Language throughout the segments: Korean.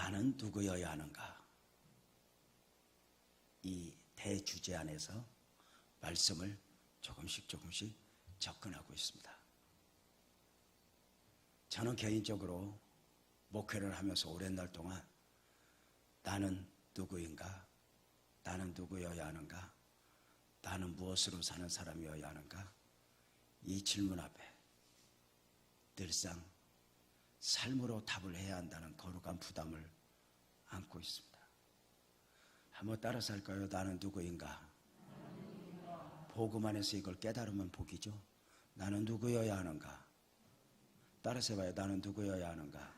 나는 누구여야 하는가? 이 대주제 안에서 말씀을 조금씩 접근하고 있습니다. 저는 개인적으로 목회를 하면서 오랜 날 동안 나는 누구인가? 나는 누구여야 하는가? 나는 무엇으로 사는 사람이어야 하는가? 이 질문 앞에 늘상 삶으로 답을 해야 한다는 거룩한 부담을 안고 있습니다. 한번 따라서 할까요? 나는 누구인가? 복음 안에서 이걸 깨달으면 복이죠. 나는 누구여야 하는가? 따라서 해봐요. 나는 누구여야 하는가?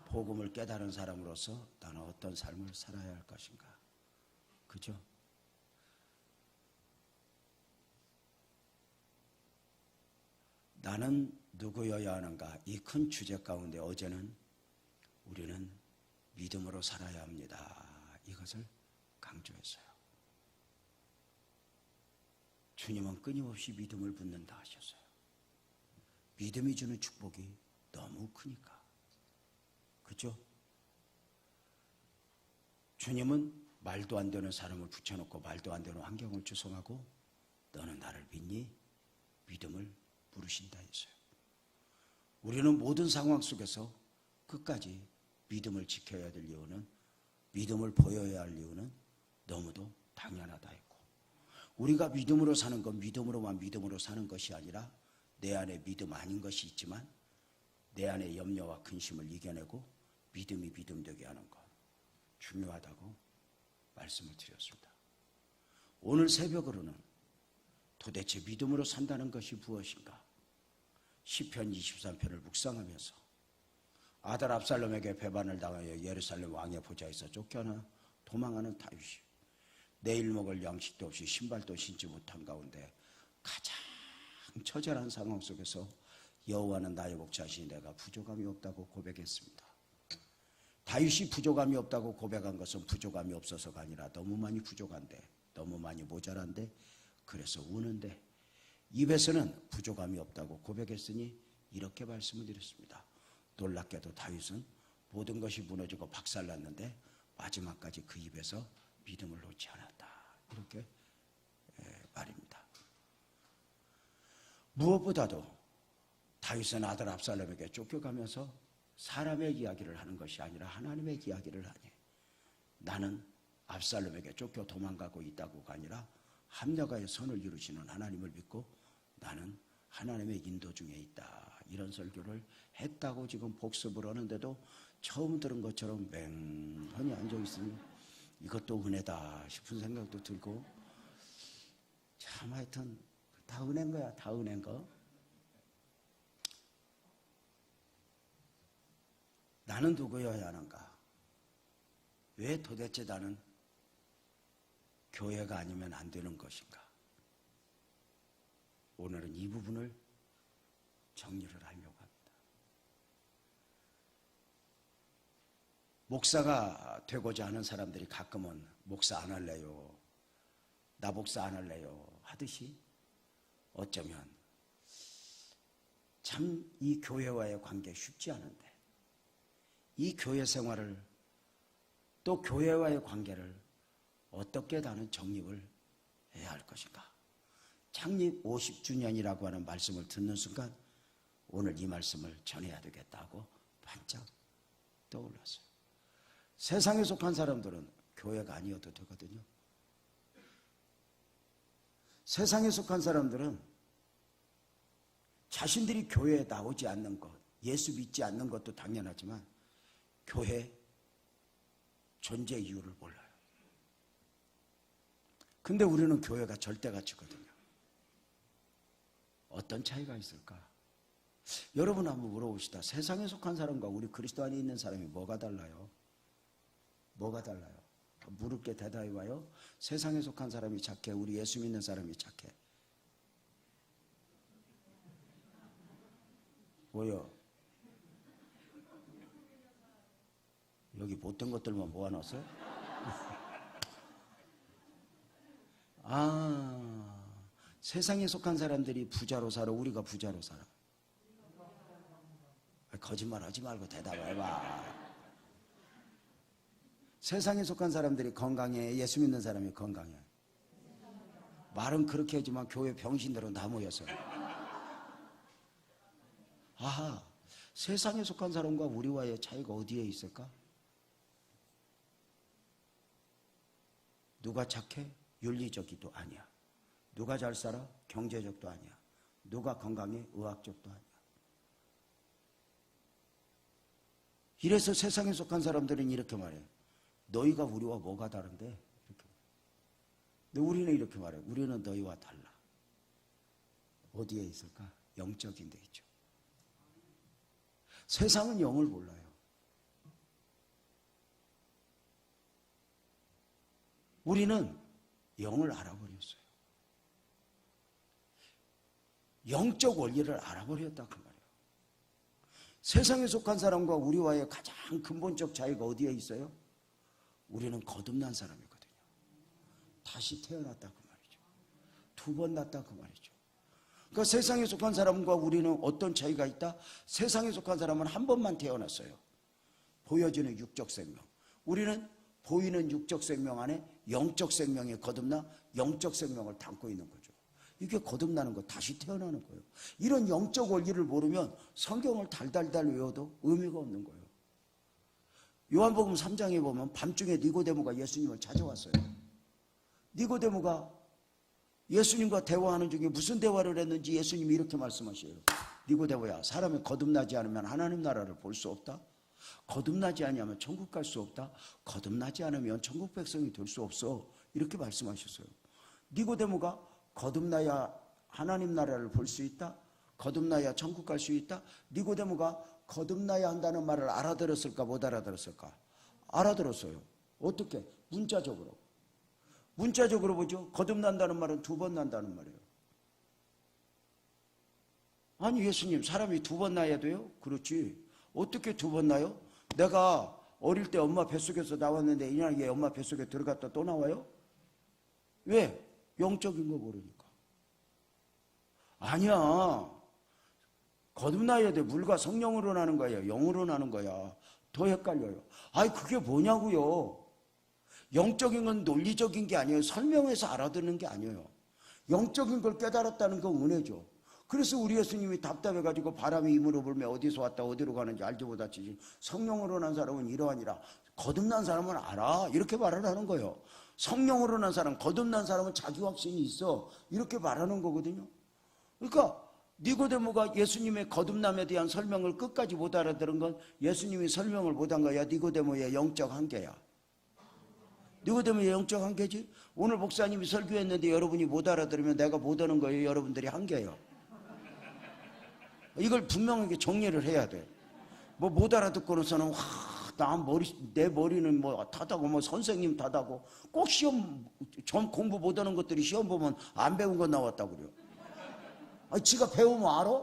복음을 깨달은 사람으로서 나는 어떤 삶을 살아야 할 것인가? 그죠? 나는 누구여야 하는가? 이 큰 주제 가운데 어제는 우리는 믿음으로 살아야 합니다. 이것을 강조했어요. 주님은 끊임없이 믿음을 붓는다 하셨어요. 믿음이 주는 축복이 너무 크니까. 그죠? 주님은 말도 안 되는 사람을 붙여놓고 말도 안 되는 환경을 조성하고 너는 나를 믿니? 믿음을 부르신다 했어요. 우리는 모든 상황 속에서 끝까지 믿음을 지켜야 될 이유는, 믿음을 보여야 할 이유는 너무도 당연하다 했고, 우리가 믿음으로 사는 건 믿음으로만 믿음으로 사는 것이 아니라 내 안에 믿음 아닌 것이 있지만 내 안에 염려와 근심을 이겨내고 믿음이 믿음되게 하는 것 중요하다고 말씀을 드렸습니다. 오늘 새벽으로는 도대체 믿음으로 산다는 것이 무엇인가? 시편 23편을 묵상하면서 아들 압살롬에게 배반을 당하여 예루살렘 왕의 보좌에서 쫓겨나 도망하는 다윗이 내일 먹을 양식도 없이 신발도 신지 못한 가운데 가장 처절한 상황 속에서 여호와는 나의 목자시니 내가 부족함이 없다고 고백했습니다. 다윗이 부족함이 없다고 고백한 것은 부족함이 없어서가 아니라 너무 많이 부족한데, 너무 많이 모자란데, 그래서 우는데, 입에서는 부족함이 없다고 고백했으니 이렇게 말씀을 드렸습니다. 놀랍게도 다윗은 모든 것이 무너지고 박살났는데 마지막까지 그 입에서 믿음을 놓지 않았다. 이렇게 말입니다. 무엇보다도 다윗은 아들 압살롬에게 쫓겨가면서 사람의 이야기를 하는 것이 아니라 하나님의 이야기를 하니, 나는 압살롬에게 쫓겨 도망가고 있다고가 아니라 합력하여 선을 이루시는 하나님을 믿고 나는 하나님의 인도 중에 있다. 이런 설교를 했다고 지금 복습을 하는데도 처음 들은 것처럼 맹하니 앉아있으니 이것도 은혜다 싶은 생각도 들고, 참 하여튼 다 은혜인 거야. 다 은혜인 거. 나는 누구여야 하는가? 왜 도대체 나는 교회가 아니면 안 되는 것인가? 오늘은 이 부분을 정리를 하려고 합니다. 목사가 되고자 하는 사람들이 가끔은 목사 안 할래요, 나 목사 안 할래요 하듯이 어쩌면 참 이 교회와의 관계 쉽지 않은데, 이 교회 생활을 또 교회와의 관계를 어떻게 나는 정립을 해야 할 것인가? 창립 50주년이라고 하는 말씀을 듣는 순간 오늘 이 말씀을 전해야 되겠다고 반짝 떠올랐어요. 세상에 속한 사람들은 교회가 아니어도 되거든요. 세상에 속한 사람들은 자신들이 교회에 나오지 않는 것, 예수 믿지 않는 것도 당연하지만 교회 존재 이유를 몰라요. 근데 우리는 교회가 절대가치거든요. 어떤 차이가 있을까? 여러분 한번 물어봅시다. 세상에 속한 사람과 우리 그리스도 안에 있는 사람이 뭐가 달라요? 뭐가 달라요? 물을게 대답해봐요. 세상에 속한 사람이 착해? 우리 예수 믿는 사람이 착해? 뭐요? 여기 못된 것들만 모아놨어요? 세상에 속한 사람들이 부자로 살아, 우리가 부자로 살아? 거짓말 하지 말고 대답해봐. 세상에 속한 사람들이 건강해, 예수 믿는 사람이 건강해? 말은 그렇게 하지만 교회 병신들은 다 모여서. 아하, 세상에 속한 사람과 우리와의 차이가 어디에 있을까? 누가 착해? 윤리적이도 아니야. 누가 잘 살아? 경제적도 아니야. 누가 건강해? 의학적도 아니야. 이래서 세상에 속한 사람들은 이렇게 말해. 너희가 우리와 뭐가 다른데? 이렇게. 근데 우리는 이렇게 말해. 우리는 너희와 달라. 어디에 있을까? 영적인 데 있죠. 세상은 영을 몰라요. 우리는 영을 알아버렸어요. 영적 원리를 알아버렸다 그 말이에요. 세상에 속한 사람과 우리와의 가장 근본적 차이가 어디에 있어요? 우리는 거듭난 사람이거든요. 다시 태어났다 그 말이죠. 2번 났다 그 말이죠. 그러니까 세상에 속한 사람과 우리는 어떤 차이가 있다? 세상에 속한 사람은 한 번만 태어났어요. 보여지는 육적 생명. 우리는 보이는 육적 생명 안에 영적 생명에 거듭나 영적 생명을 담고 있는 거죠. 이게 거듭나는 거, 다시 태어나는 거예요. 이런 영적 원리를 모르면 성경을 달달달 외워도 의미가 없는 거예요. 요한복음 3장에 보면 밤중에 니고데모가 예수님을 찾아왔어요. 니고데모가 예수님과 대화하는 중에 무슨 대화를 했는지 예수님이 이렇게 말씀하셔요. 니고데모야, 사람이 거듭나지 않으면 하나님 나라를 볼 수 없다. 거듭나지 않으면 천국 갈 수 없다. 거듭나지 않으면 천국 백성이 될 수 없어. 이렇게 말씀하셨어요. 니고데모가 거듭나야 하나님 나라를 볼 수 있다. 거듭나야 천국 갈 수 있다. 니고데모가 거듭나야 한다는 말을 알아들었을까 못 알아들었을까? 알아들었어요. 어떻게? 문자적으로. 문자적으로 보죠. 거듭난다는 말은 2번 난다는 말이에요. 아니 예수님, 사람이 2번 나야 돼요? 그렇지. 어떻게 2번 나요? 내가 어릴 때 엄마 뱃속에서 나왔는데 이날에 엄마 뱃속에 들어갔다 또 나와요? 왜? 영적인 거 모르니까. 아니야. 거듭나야 돼. 물과 성령으로 나는 거야. 영으로 나는 거야. 더 헷갈려요. 아니 그게 뭐냐고요. 영적인 건 논리적인 게 아니에요. 설명해서 알아듣는 게 아니에요. 영적인 걸 깨달았다는 건 은혜죠. 그래서 우리 예수님이 답답해가지고 바람이 힘으로 불며 어디서 왔다 어디로 가는지 알지 못하지. 성령으로 난 사람은 이러하니라. 거듭난 사람은 알아. 이렇게 말을 하는 거예요. 성령으로 난 사람, 거듭난 사람은 자기 확신이 있어. 이렇게 말하는 거거든요. 그러니까 니고데모가 예수님의 거듭남에 대한 설명을 끝까지 못 알아들은 건 예수님이 설명을 못한 거야. 니고데모의 영적 한계야. 니고데모의 영적 한계지. 오늘 목사님이 설교했는데 여러분이 못 알아들으면 내가 못 하는 거예요. 여러분들이 한계예요. 이걸 분명하게 정리를 해야 돼. 뭐 못 알아듣고서는 내 머리는 뭐 타다고 뭐 선생님 타다고 꼭 시험 전 공부 못하는 것들이 시험 보면 안 배운 거 나왔다고 그래요. 아니 지가 배우면 알아?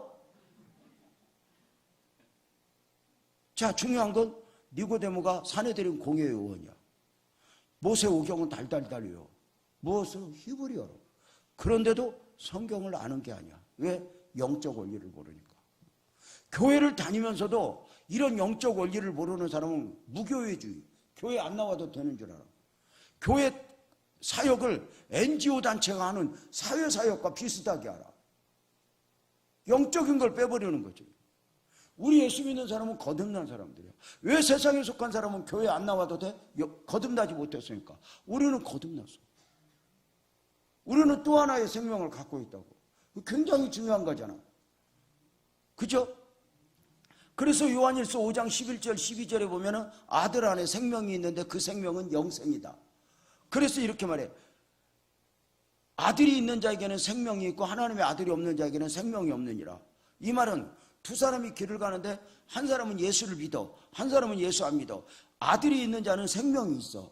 자, 중요한 건 니고데모가 사내들인 공회의 의원이야. 모세오경은 달달달 외워. 무엇을? 히브리어로. 그런데도 성경을 아는 게 아니야. 왜? 영적 원리를 모르니까. 교회를 다니면서도 이런 영적 원리를 모르는 사람은 무교회주의. 교회 안 나와도 되는 줄 알아. 교회 사역을 NGO 단체가 하는 사회사역과 비슷하게 알아. 영적인 걸 빼버리는 거지. 우리 예수 믿는 사람은 거듭난 사람들이야. 왜 세상에 속한 사람은 교회 안 나와도 돼? 거듭나지 못했으니까. 우리는 거듭났어. 우리는 또 하나의 생명을 갖고 있다고. 굉장히 중요한 거잖아. 그죠? 그래서 요한일서 5장 11절 12절에 보면은 아들 안에 생명이 있는데 그 생명은 영생이다. 그래서 이렇게 말해. 아들이 있는 자에게는 생명이 있고 하나님의 아들이 없는 자에게는 생명이 없느니라. 이 말은 두 사람이 길을 가는데 한 사람은 예수를 믿어, 한 사람은 예수 안 믿어. 아들이 있는 자는 생명이 있어.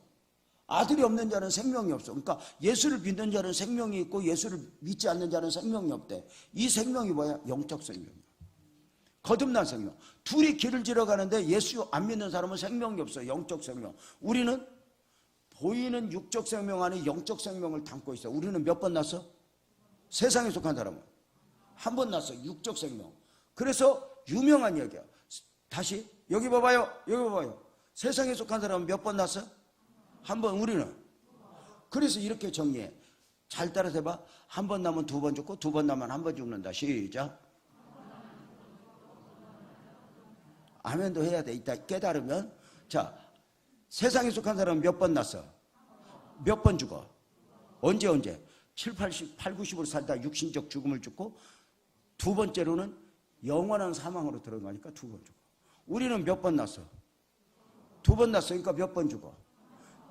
아들이 없는 자는 생명이 없어. 그러니까 예수를 믿는 자는 생명이 있고 예수를 믿지 않는 자는 생명이 없대. 이 생명이 뭐야? 영적 생명이야. 거듭난 생명. 둘이 길을 지나가는데 예수 안 믿는 사람은 생명이 없어. 영적 생명. 우리는 보이는 육적 생명 안에 영적 생명을 담고 있어. 우리는 몇 번 났어? 세상에 속한 사람은 한 번 났어. 육적 생명. 그래서 유명한 얘기야. 다시 여기 봐봐요. 여기 봐봐요. 세상에 속한 사람은 몇 번 났어? 한 번 우리는. 그래서 이렇게 정리해. 잘 따라서 해봐. 한 번 나면 두 번 죽고 두 번 나면 한 번 죽는다. 시작. 아멘도 해야 돼. 이따 깨달으면. 자, 세상에 속한 사람은 몇 번 났어? 몇 번 죽어? 언제? 7, 80, 8, 90으로 살다 육신적 죽음을 죽고 두 번째로는 영원한 사망으로 들어가니까 두 번 죽어. 우리는 몇 번 났어? 두 번 났으니까 몇 번 죽어?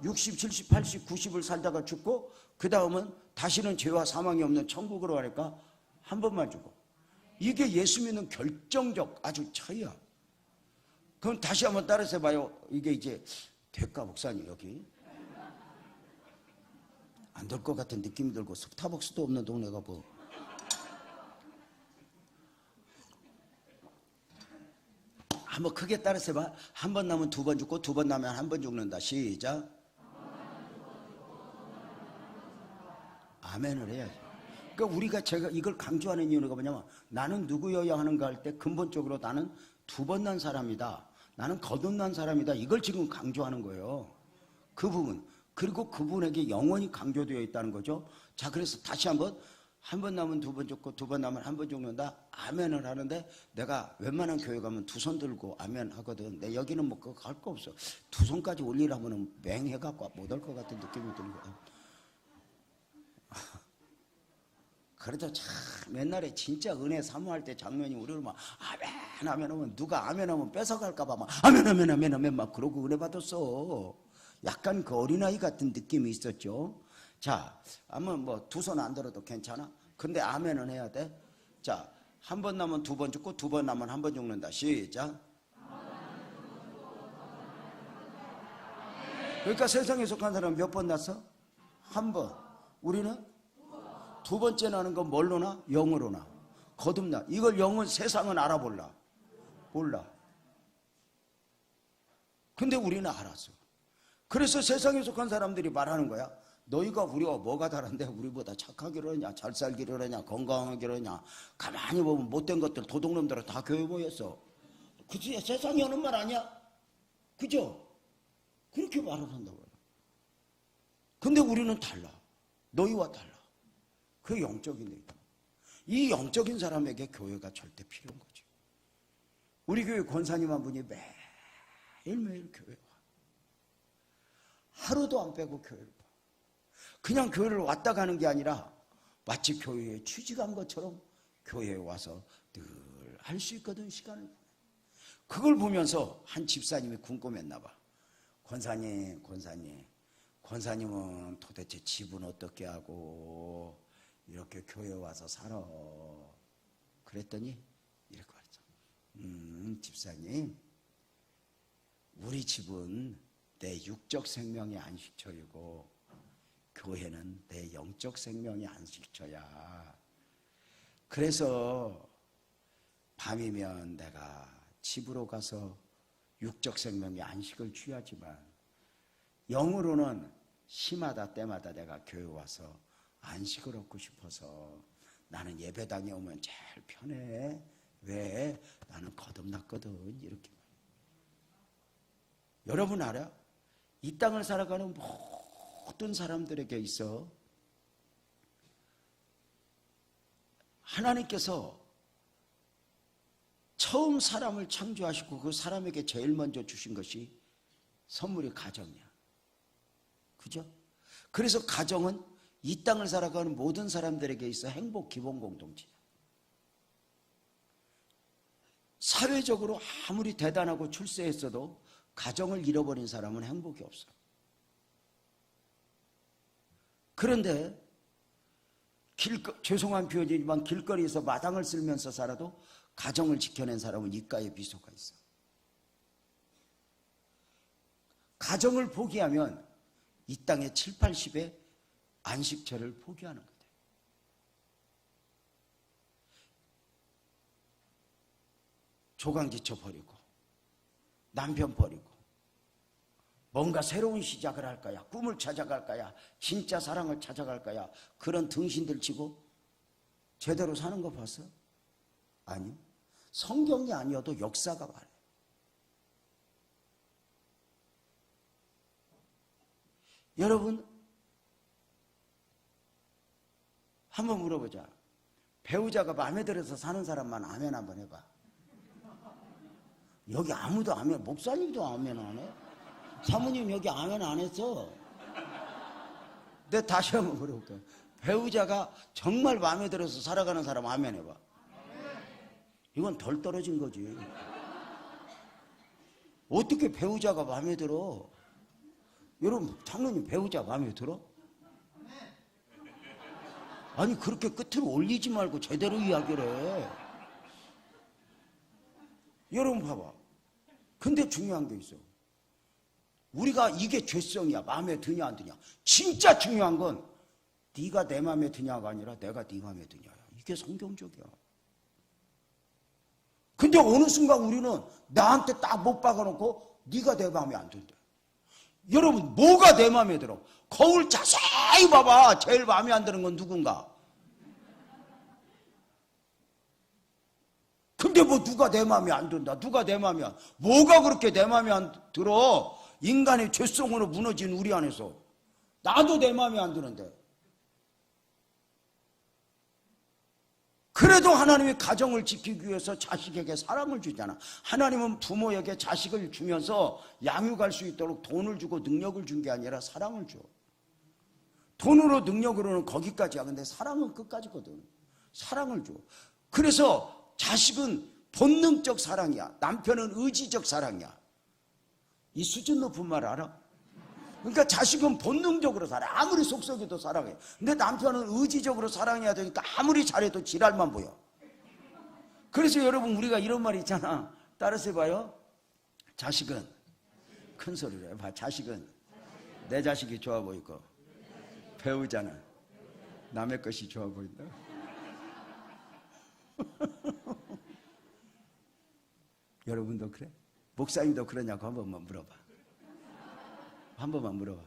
60, 70, 80, 90을 살다가 죽고 그 다음은 다시는 죄와 사망이 없는 천국으로 가니까 한 번만 죽어. 이게 예수 믿는 결정적 아주 차이야. 그럼 다시 한번 따라서 해봐요. 이게 이제 될까 목사님 여기? 안 될 것 같은 느낌이 들고 스타벅스도 없는 동네가 뭐. 한번 크게 따라서 해봐. 한 번 나면 두 번 죽고 두 번 나면 한 번 죽는다. 시작. 아멘을 해야지. 그러니까 제가 이걸 강조하는 이유가 뭐냐면 나는 누구여야 하는가 할 때 근본적으로 나는 두 번 난 사람이다. 나는 거듭난 사람이다. 이걸 지금 강조하는 거예요. 그 부분. 그리고 그분에게 영원히 강조되어 있다는 거죠. 자, 그래서 다시 한번 한 번 나면 두 번 죽고 두 번 나면 한 번 죽는다. 아멘을 하는데 내가 웬만한 교회 가면 두 손 들고 아멘 하거든. 내 여기는 뭐 그거 할 거 없어. 두 손까지 올리라면 맹해갖고 못 할 것 같은 느낌이 들거든. 그래도 참 옛날에 진짜 은혜 사모할 때 장면이 우리를 막 아멘 아멘 하면 누가 아멘 하면 뺏어갈까봐 막 아멘 막 그러고 은혜 받았어. 약간 그 어린아이 같은 느낌이 있었죠. 자, 아무 뭐 두 손 안 들어도 괜찮아. 근데 아멘은 해야 돼. 자, 한 번 나면 두 번 죽고 두 번 나면 한 번 죽는다. 시작. 그러니까 세상에 속한 사람은 몇 번 났어? 한 번. 우리는 두 번째 나는 건 뭘로 나? 영으로 나. 거듭나. 이걸 영은 세상은 알아볼라. 몰라. 근데 우리는 알았어. 그래서 세상에 속한 사람들이 말하는 거야. 너희가 우리와 뭐가 다른데 우리보다 착하기로 하냐, 잘 살기로 하냐, 건강하기로 하냐. 가만히 보면 못된 것들 도둑놈들은 다 교회 모였어. 그치? 세상이 하는 말 아니야? 그죠? 그렇게 말을 한다고요. 근데 우리는 달라. 너희와 달라. 그게 영적인 얘기야. 이 영적인 사람에게 교회가 절대 필요한 거지. 우리 교회 권사님 한 분이 매일매일 교회 와. 하루도 안 빼고 교회를 와. 그냥 교회를 왔다 가는 게 아니라 마치 교회에 취직한 것처럼 교회에 와서 늘 할 수 있거든, 시간을 보내. 그걸 보면서 한 집사님이 궁금했나 봐. 권사님은 도대체 집은 어떻게 하고 이렇게 교회 와서 살아. 그랬더니 이렇게 말했죠. 집사님, 우리 집은 내 육적 생명의 안식처이고 교회는 내 영적 생명의 안식처야. 그래서 밤이면 내가 집으로 가서 육적 생명의 안식을 취하지만 영으로는 시마다 때마다 내가 교회 와서 안식을 얻고 싶어서 나는 예배당에 오면 제일 편해. 왜? 나는 거듭났거든. 이렇게 말해요. 여러분 알아? 이 땅을 살아가는 모든 사람들에게 있어 하나님께서 처음 사람을 창조하시고 그 사람에게 제일 먼저 주신 것이 선물이 가정이야. 그죠? 그래서 가정은 이 땅을 살아가는 모든 사람들에게 있어 행복 기본 공동체야. 사회적으로 아무리 대단하고 출세했어도 가정을 잃어버린 사람은 행복이 없어. 그런데 죄송한 표현이지만 길거리에서 마당을 쓸면서 살아도 가정을 지켜낸 사람은 입가에 미소가 있어. 가정을 포기하면 이 땅의 7, 80의 안식처를 포기하는 거다. 조강지쳐 버리고 남편 버리고 뭔가 새로운 시작을 할 거야. 꿈을 찾아갈 거야. 진짜 사랑을 찾아갈 거야. 그런 등신들 치고 제대로 사는 거 봤어? 아니요. 성경이 아니어도 역사가 말해. 여러분, 한번 물어보자. 배우자가 마음에 들어서 사는 사람만 아멘 한번 해봐. 여기 아무도 아멘, 목사님도 아멘 안 해? 사모님 여기 아멘 안 했어? 내가 다시 한번 물어볼게요. 배우자가 정말 마음에 들어서 살아가는 사람 아멘 해봐. 이건 덜 떨어진 거지. 어떻게 배우자가 마음에 들어? 여러분, 장로님 배우자 마음에 들어? 아니 그렇게 끝으로 올리지 말고 제대로 이야기를 해. 여러분 봐봐. 근데 중요한 게 있어. 우리가 이게 죄성이야. 마음에 드냐 안 드냐. 진짜 중요한 건 네가 내 마음에 드냐가 아니라 내가 네 마음에 드냐야. 이게 성경적이야. 근데 어느 순간 우리는 나한테 딱 못 박아놓고 네가 내 마음에 안 든대. 여러분, 뭐가 내 마음에 들어? 거울 자세히 봐봐. 제일 마음에 안 드는 건 누군가? 근데 뭐 누가 내 마음에 안 든다? 누가 내 마음에 안, 뭐가 그렇게 내 마음에 안 들어? 인간의 죄성으로 무너진 우리 안에서. 나도 내 마음에 안 드는데. 그래도 하나님이 가정을 지키기 위해서 자식에게 사랑을 주잖아. 하나님은 부모에게 자식을 주면서 양육할 수 있도록 돈을 주고 능력을 준 게 아니라 사랑을 줘. 돈으로 능력으로는 거기까지야. 근데 사랑은 끝까지거든. 사랑을 줘. 그래서 자식은 본능적 사랑이야. 남편은 의지적 사랑이야. 이 수준 높은 말 알아? 그러니까 자식은 본능적으로 살아. 아무리 속썩여도 사랑해. 근데 남편은 의지적으로 사랑해야 되니까 아무리 잘해도 지랄만 보여. 그래서 여러분, 우리가 이런 말이 있잖아. 따라서 해봐요. 자식은, 큰 소리로 해봐. 자식은 내 자식이 좋아 보이고, 배우자는 남의 것이 좋아 보인다. 여러분도 그래? 목사님도 그러냐고 한 번만 물어봐. 한 번만 물어봐.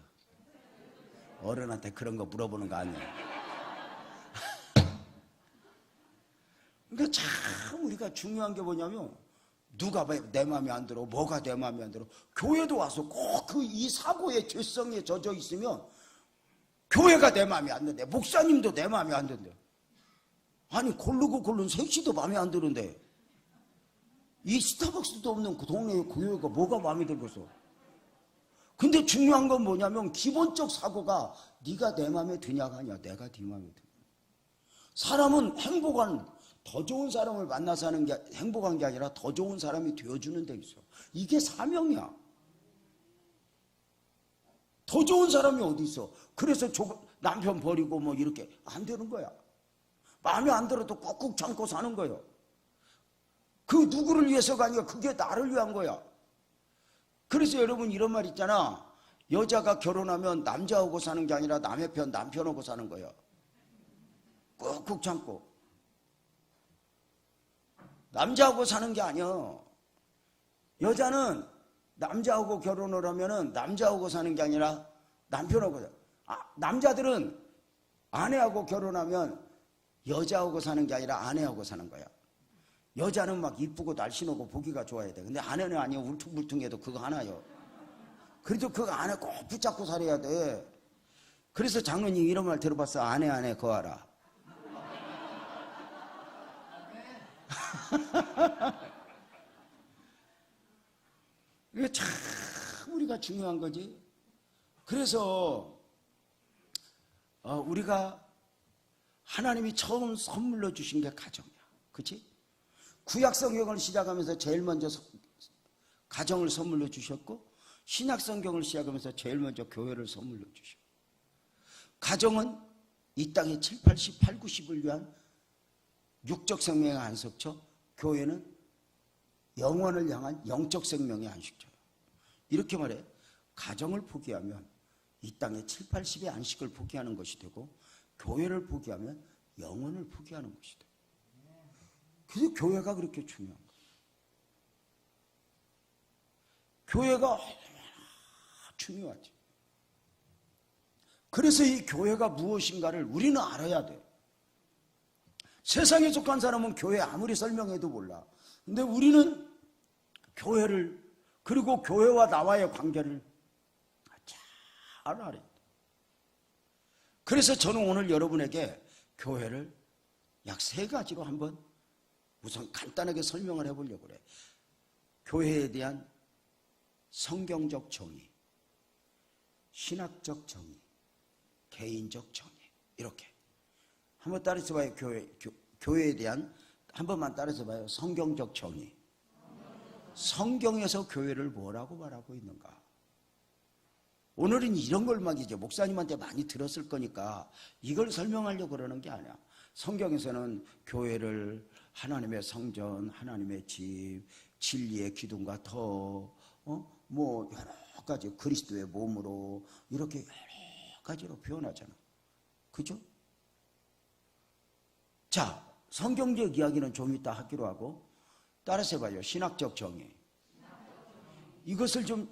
어른한테 그런 거 물어보는 거 아니야. 그러니까 참 우리가 중요한 게 뭐냐면, 누가 내 마음에 안 들어, 뭐가 내 마음에 안 들어. 교회도 와서 꼭 그 이 사고의 죄성에 젖어 있으면 교회가 내 마음에 안 드는데, 목사님도 내 마음에 안 드는데, 아니 고르고 고른 셋이도 마음에 안 드는데, 이 스타벅스도 없는 그 동네의 교회가 뭐가 마음에 들겠어. 근데 중요한 건 뭐냐면, 기본적 사고가 네가 내 마음에 드냐가 아니야. 내가 네 마음에 드냐. 사람은 행복한, 더 좋은 사람을 만나서 하는 게 행복한 게 아니라 더 좋은 사람이 되어주는 데 있어. 이게 사명이야. 더 좋은 사람이 어디 있어. 그래서 남편 버리고 뭐 이렇게 안 되는 거야. 마음에 안 들어도 꾹꾹 참고 사는 거예요. 그 누구를 위해서가 아니라 그게 나를 위한 거야. 그래서 여러분, 이런 말 있잖아. 여자가 결혼하면 남자하고 사는 게 아니라 남의 편 남편하고 사는 거야. 꾹꾹 참고. 남자하고 사는 게 아니야. 여자는 남자하고 결혼을 하면은 남자하고 사는 게 아니라 남편하고. 남자들은 아내하고 결혼하면 여자하고 사는 게 아니라 아내하고 사는 거야. 여자는 막 이쁘고 날씬하고 보기가 좋아야 돼. 근데 아내는 아니야. 울퉁불퉁해도 그거 하나요. 그래도 그거 안에 꼭 붙잡고 살아야 돼. 그래서 장로님 이런 말 들어봤어. 아내 거하라. 이게 참 우리가 중요한 거지. 그래서 우리가 하나님이 처음 선물로 주신 게 가정이야. 그치? 구약 성경을 시작하면서 제일 먼저 가정을 선물로 주셨고, 신약 성경을 시작하면서 제일 먼저 교회를 선물로 주셨고, 가정은 이 땅의 7, 80, 8, 90을 위한 육적 생명의 안식처, 교회는 영혼을 향한 영적 생명의 안식처예요. 이렇게 말해, 가정을 포기하면 이 땅의 7, 80의 안식을 포기하는 것이 되고, 교회를 포기하면 영혼을 포기하는 것이 돼. 그래서 교회가 그렇게 중요한 거예요. 교회가 얼마나 중요하지. 그래서 이 교회가 무엇인가를 우리는 알아야 돼. 세상에 속한 사람은 교회 아무리 설명해도 몰라. 근데 우리는 교회를, 그리고 교회와 나와의 관계를 잘 알아야 돼. 그래서 저는 오늘 여러분에게 교회를 약 3가지로 한번 우선 간단하게 설명을 해보려고 그래요. 교회에 대한 성경적 정의, 신학적 정의, 개인적 정의, 이렇게 한번 따라서 봐요. 교회에 대한 한 번만 따라서 봐요. 성경적 정의. 성경에서 교회를 뭐라고 말하고 있는가? 오늘은 이런 걸 막 이제 목사님한테 많이 들었을 거니까 이걸 설명하려고 그러는 게 아니야. 성경에서는 교회를 하나님의 성전, 하나님의 집, 진리의 기둥과 터, 뭐 여러 가지 그리스도의 몸으로 이렇게 여러 가지로 표현하잖아. 그죠? 자, 성경적 이야기는 좀 이따 하기로 하고 따라서 해봐요. 신학적 정의. 이것을 좀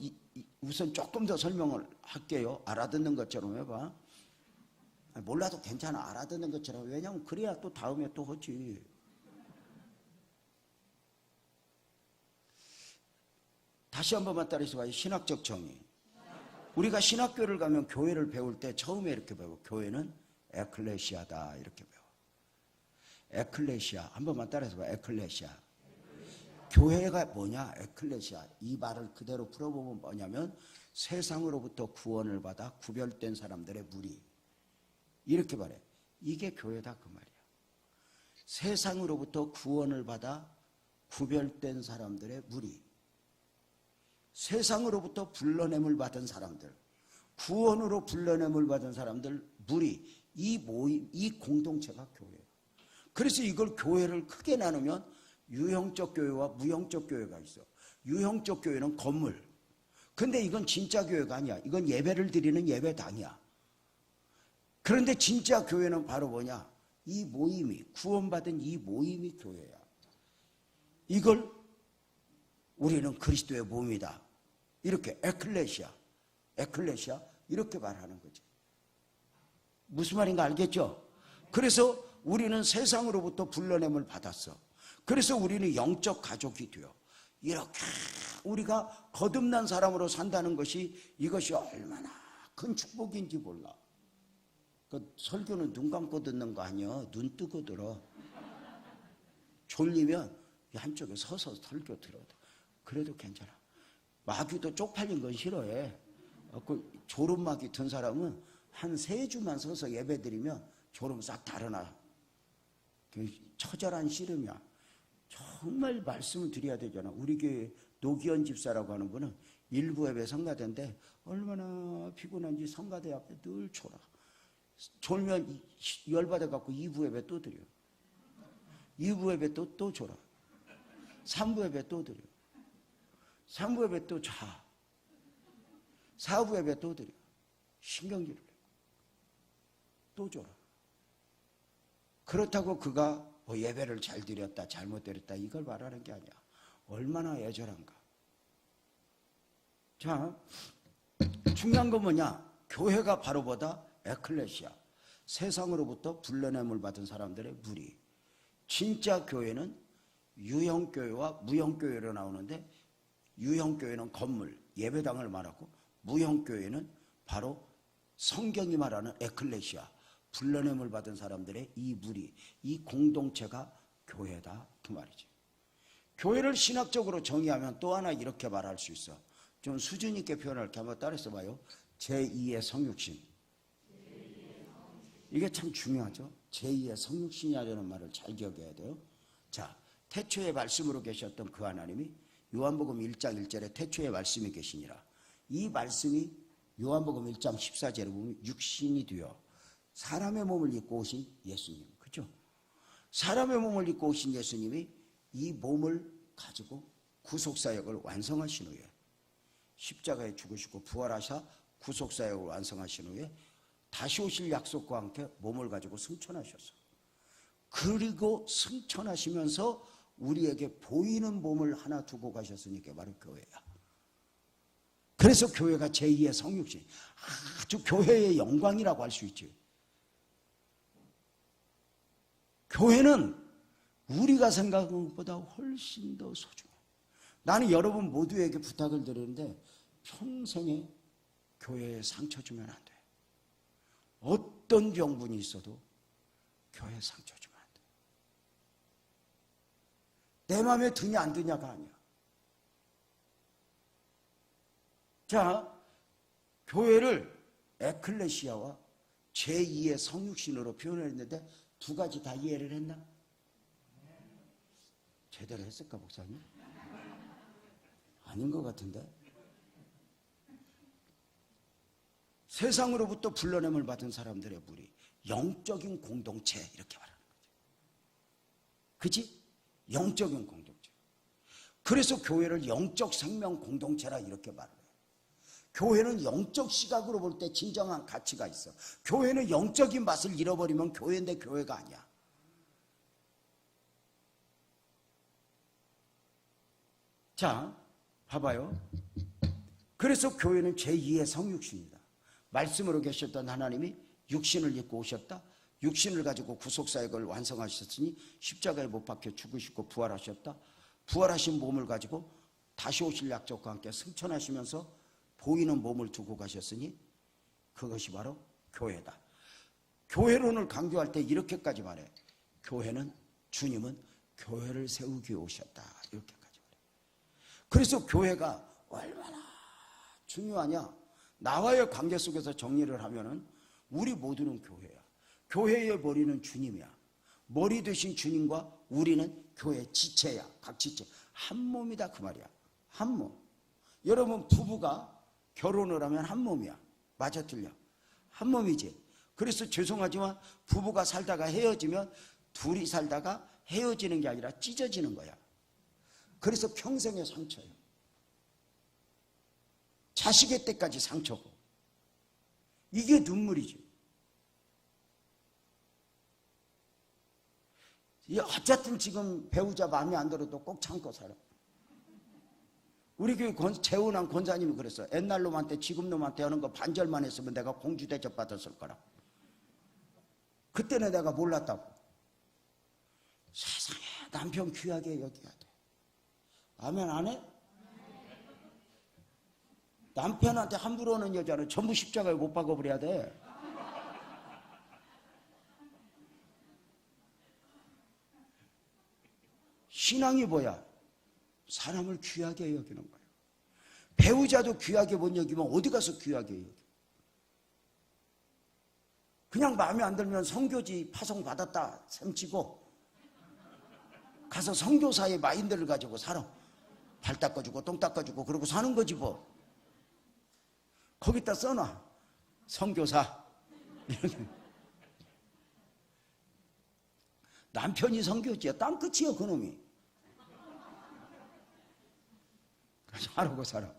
우선 조금 더 설명을 할게요. 알아듣는 것처럼 해봐. 몰라도 괜찮아. 알아듣는 것처럼. 왜냐하면 그래야 또 다음에 또 하지. 다시 한 번만 따라서 봐요. 신학적 정의. 우리가 신학교를 가면 교회를 배울 때 처음에 이렇게 배워. 교회는 에클레시아다 이렇게 배워. 에클레시아. 한 번만 따라서 봐. 에클레시아. 교회가 뭐냐? 에클레시아. 이 말을 그대로 풀어보면 뭐냐면 세상으로부터 구원을 받아 구별된 사람들의 무리. 이렇게 말해. 이게 교회다 그 말이야. 세상으로부터 구원을 받아 구별된 사람들의 무리. 세상으로부터 불러냄을 받은 사람들, 구원으로 불러냄을 받은 사람들 무리, 이 모임, 이 공동체가 교회예요. 그래서 이걸 교회를 크게 나누면 유형적 교회와 무형적 교회가 있어. 유형적 교회는 건물. 근데 이건 진짜 교회가 아니야. 이건 예배를 드리는 예배당이야. 그런데 진짜 교회는 바로 뭐냐? 이 모임이, 구원받은 이 모임이 교회야. 이걸 우리는 그리스도의 몸이다. 이렇게 에클레시아 이렇게 말하는 거지. 무슨 말인가 알겠죠? 그래서 우리는 세상으로부터 불러냄을 받았어. 그래서 우리는 영적 가족이 되어 이렇게 우리가 거듭난 사람으로 산다는 것이 이것이 얼마나 큰 축복인지 몰라. 그 설교는 눈 감고 듣는 거 아니야. 눈 뜨고 들어. 졸리면 한쪽에 서서 설교 들어. 그래도 괜찮아. 마귀도 쪽팔린 건 싫어해. 그 졸음마귀 든 사람은 한 3주만 서서 예배드리면 졸음 싹 달아나. 처절한 씨름이야. 정말 말씀을 드려야 되잖아. 우리 교회 노기현 집사라고 하는 분은 일부 예배 성가대인데 얼마나 피곤한지 성가대 앞에 늘 졸아. 졸면 열받아갖고 2부 예배 또 드려. 2부 예배 또 졸아. 3부 예배 또 드려. 3부 예배 또 자. 4부 예배 또 드려. 신경질을 내. 또 졸아. 그렇다고 그가 뭐 예배를 잘 드렸다, 잘못 드렸다 이걸 말하는 게 아니야. 얼마나 애절한가. 자, 중요한 건 뭐냐? 교회가 바로 보다 에클레시아. 세상으로부터 불러냄을 받은 사람들의 무리. 진짜 교회는 유형교회와 무형교회로 나오는데 유형교회는 건물, 예배당을 말하고 무형교회는 바로 성경이 말하는 에클레시아. 불러냄을 받은 사람들의 이 무리, 이 공동체가 교회다 그 말이지. 교회를 신학적으로 정의하면 또 하나 이렇게 말할 수 있어. 좀 수준 있게 표현할게. 한번 따라서 봐요. 제2의 성육신. 이게 참 중요하죠. 제2의 성육신이라는 말을 잘 기억해야 돼요. 자, 태초에 말씀으로 계셨던 그 하나님이 요한복음 1장 1절에 태초에 말씀이 계시니라. 이 말씀이 요한복음 1장 14절에 보면 육신이 되어 사람의 몸을 입고 오신 예수님. 그죠? 사람의 몸을 입고 오신 예수님이 이 몸을 가지고 구속사역을 완성하신 후에 십자가에 죽으시고 부활하사 구속사역을 완성하신 후에 다시 오실 약속과 함께 몸을 가지고 승천하셨어. 그리고 승천하시면서 우리에게 보이는 몸을 하나 두고 가셨으니까 바로 교회야. 그래서 교회가 제2의 성육신, 아주 교회의 영광이라고 할 수 있지. 교회는 우리가 생각하는 것보다 훨씬 더 소중해. 나는 여러분 모두에게 부탁을 드리는데 평생에 교회에 상처 주면 안 돼. 어떤 병분이 있어도 교회 상처 주면 안 돼. 내 마음에 드냐 안 드냐가 아니야. 자, 교회를 에클레시아와 제2의 성육신으로 표현했는데 두 가지 다 이해를 했나? 제대로 했을까, 목사님? 아닌 것 같은데? 세상으로부터 불러냄을 받은 사람들의 무리, 영적인 공동체, 이렇게 말하는 거죠. 그치? 영적인 공동체. 그래서 교회를 영적 생명 공동체라 이렇게 말을 해요. 교회는 영적 시각으로 볼 때 진정한 가치가 있어. 교회는 영적인 맛을 잃어버리면 교회인데 교회가 아니야. 자, 봐봐요. 그래서 교회는 제2의 성육신이다. 말씀으로 계셨던 하나님이 육신을 입고 오셨다. 육신을 가지고 구속사역을 완성하셨으니 십자가에 못 박혀 죽으시고 부활하셨다. 부활하신 몸을 가지고 다시 오실 약속과 함께 승천하시면서 보이는 몸을 두고 가셨으니 그것이 바로 교회다. 교회론을 강조할 때 이렇게까지 말해. 교회는, 주님은 교회를 세우기 위해 오셨다. 이렇게까지 말해. 그래서 교회가 얼마나 중요하냐. 나와의 관계 속에서 정리를 하면은 우리 모두는 교회야. 교회의 머리는 주님이야. 머리 되신 주님과 우리는 교회 지체야. 각 지체. 한 몸이다 그 말이야. 한 몸. 여러분 부부가 결혼을 하면 한 몸이야. 맞아 틀려? 한 몸이지. 그래서 죄송하지만 부부가 살다가 헤어지면 둘이 살다가 헤어지는 게 아니라 찢어지는 거야. 그래서 평생의 상처예요. 자식의 때까지 상처고. 이게 눈물이지. 어쨌든 지금 배우자 마음에 안 들어도 꼭 참고 살아. 우리 교회 재혼한 권사님이 그랬어. 옛날 놈한테 지금 놈한테 하는 거 반절만 했으면 내가 공주 대접 받았을 거라. 그때는 내가 몰랐다고. 세상에 남편 귀하게 여겨야 돼. 아멘 안 해? 남편한테 함부로 하는 여자는 전부 십자가에 못 박아버려야 돼. 신앙이 뭐야? 사람을 귀하게 여기는 거예요. 배우자도 귀하게 못 여기면 어디 가서 귀하게 여겨? 그냥 마음에 안 들면 선교지 파송 받았다 셈치고 가서 선교사의 마인드를 가지고 살아. 발 닦아주고 똥 닦아주고 그러고 사는 거지 뭐. 거기다 써놔. 선교사. 남편이 선교지야. 땅끝이야 그놈이. 하라고 살아.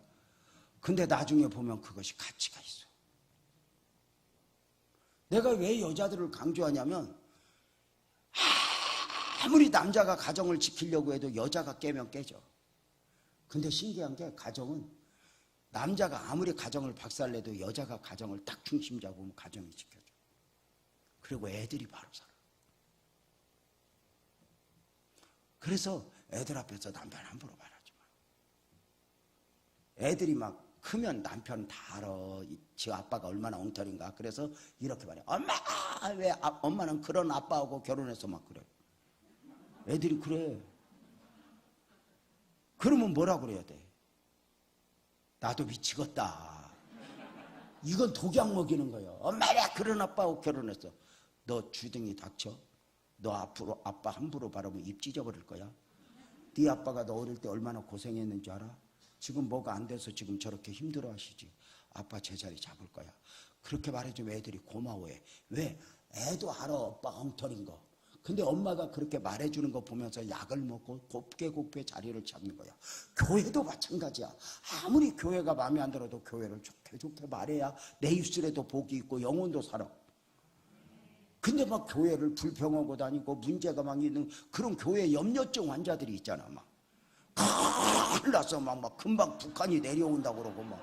근데 나중에 보면 그것이 가치가 있어. 내가 왜 여자들을 강조하냐면 아무리 남자가 가정을 지키려고 해도 여자가 깨면 깨져. 근데 신기한 게 가정은 남자가 아무리 가정을 박살내도 여자가 가정을 딱 중심 잡으면 가정이 지켜져. 그리고 애들이 바로 살아. 그래서 애들 앞에서 남편 함부로 말하지 마. 애들이 막 크면 남편 다 알아. 지 아빠가 얼마나 엉터리인가. 그래서 이렇게 말해. 엄마! 왜 엄마는 그런 아빠하고 결혼해서 막 그래. 애들이 그래. 그러면 뭐라 그래야 돼? 나도 미치겠다. 이건 독약 먹이는 거예요. 엄마 왜 그런 아빠하고 결혼했어? 너 주둥이 닥쳐. 너 앞으로 아빠 함부로 바라보면 입 찢어버릴 거야. 네 아빠가 너 어릴 때 얼마나 고생했는지 알아? 지금 뭐가 안 돼서 지금 저렇게 힘들어 하시지. 아빠 제자리 잡을 거야. 그렇게 말해주면 애들이 고마워해. 왜? 애도 알아 오빠 엉터리인 거. 근데 엄마가 그렇게 말해주는 거 보면서 약을 먹고 곱게 자리를 잡는 거야. 교회도 마찬가지야. 아무리 교회가 마음에 안 들어도 교회를 좋게 말해야 내 입술에도 복이 있고 영혼도 살아. 근데 막 교회를 불평하고 다니고 문제가 막 있는 그런 교회 염려증 환자들이 있잖아. 막 큰일 났어. 막 금방 북한이 내려온다고 그러고 막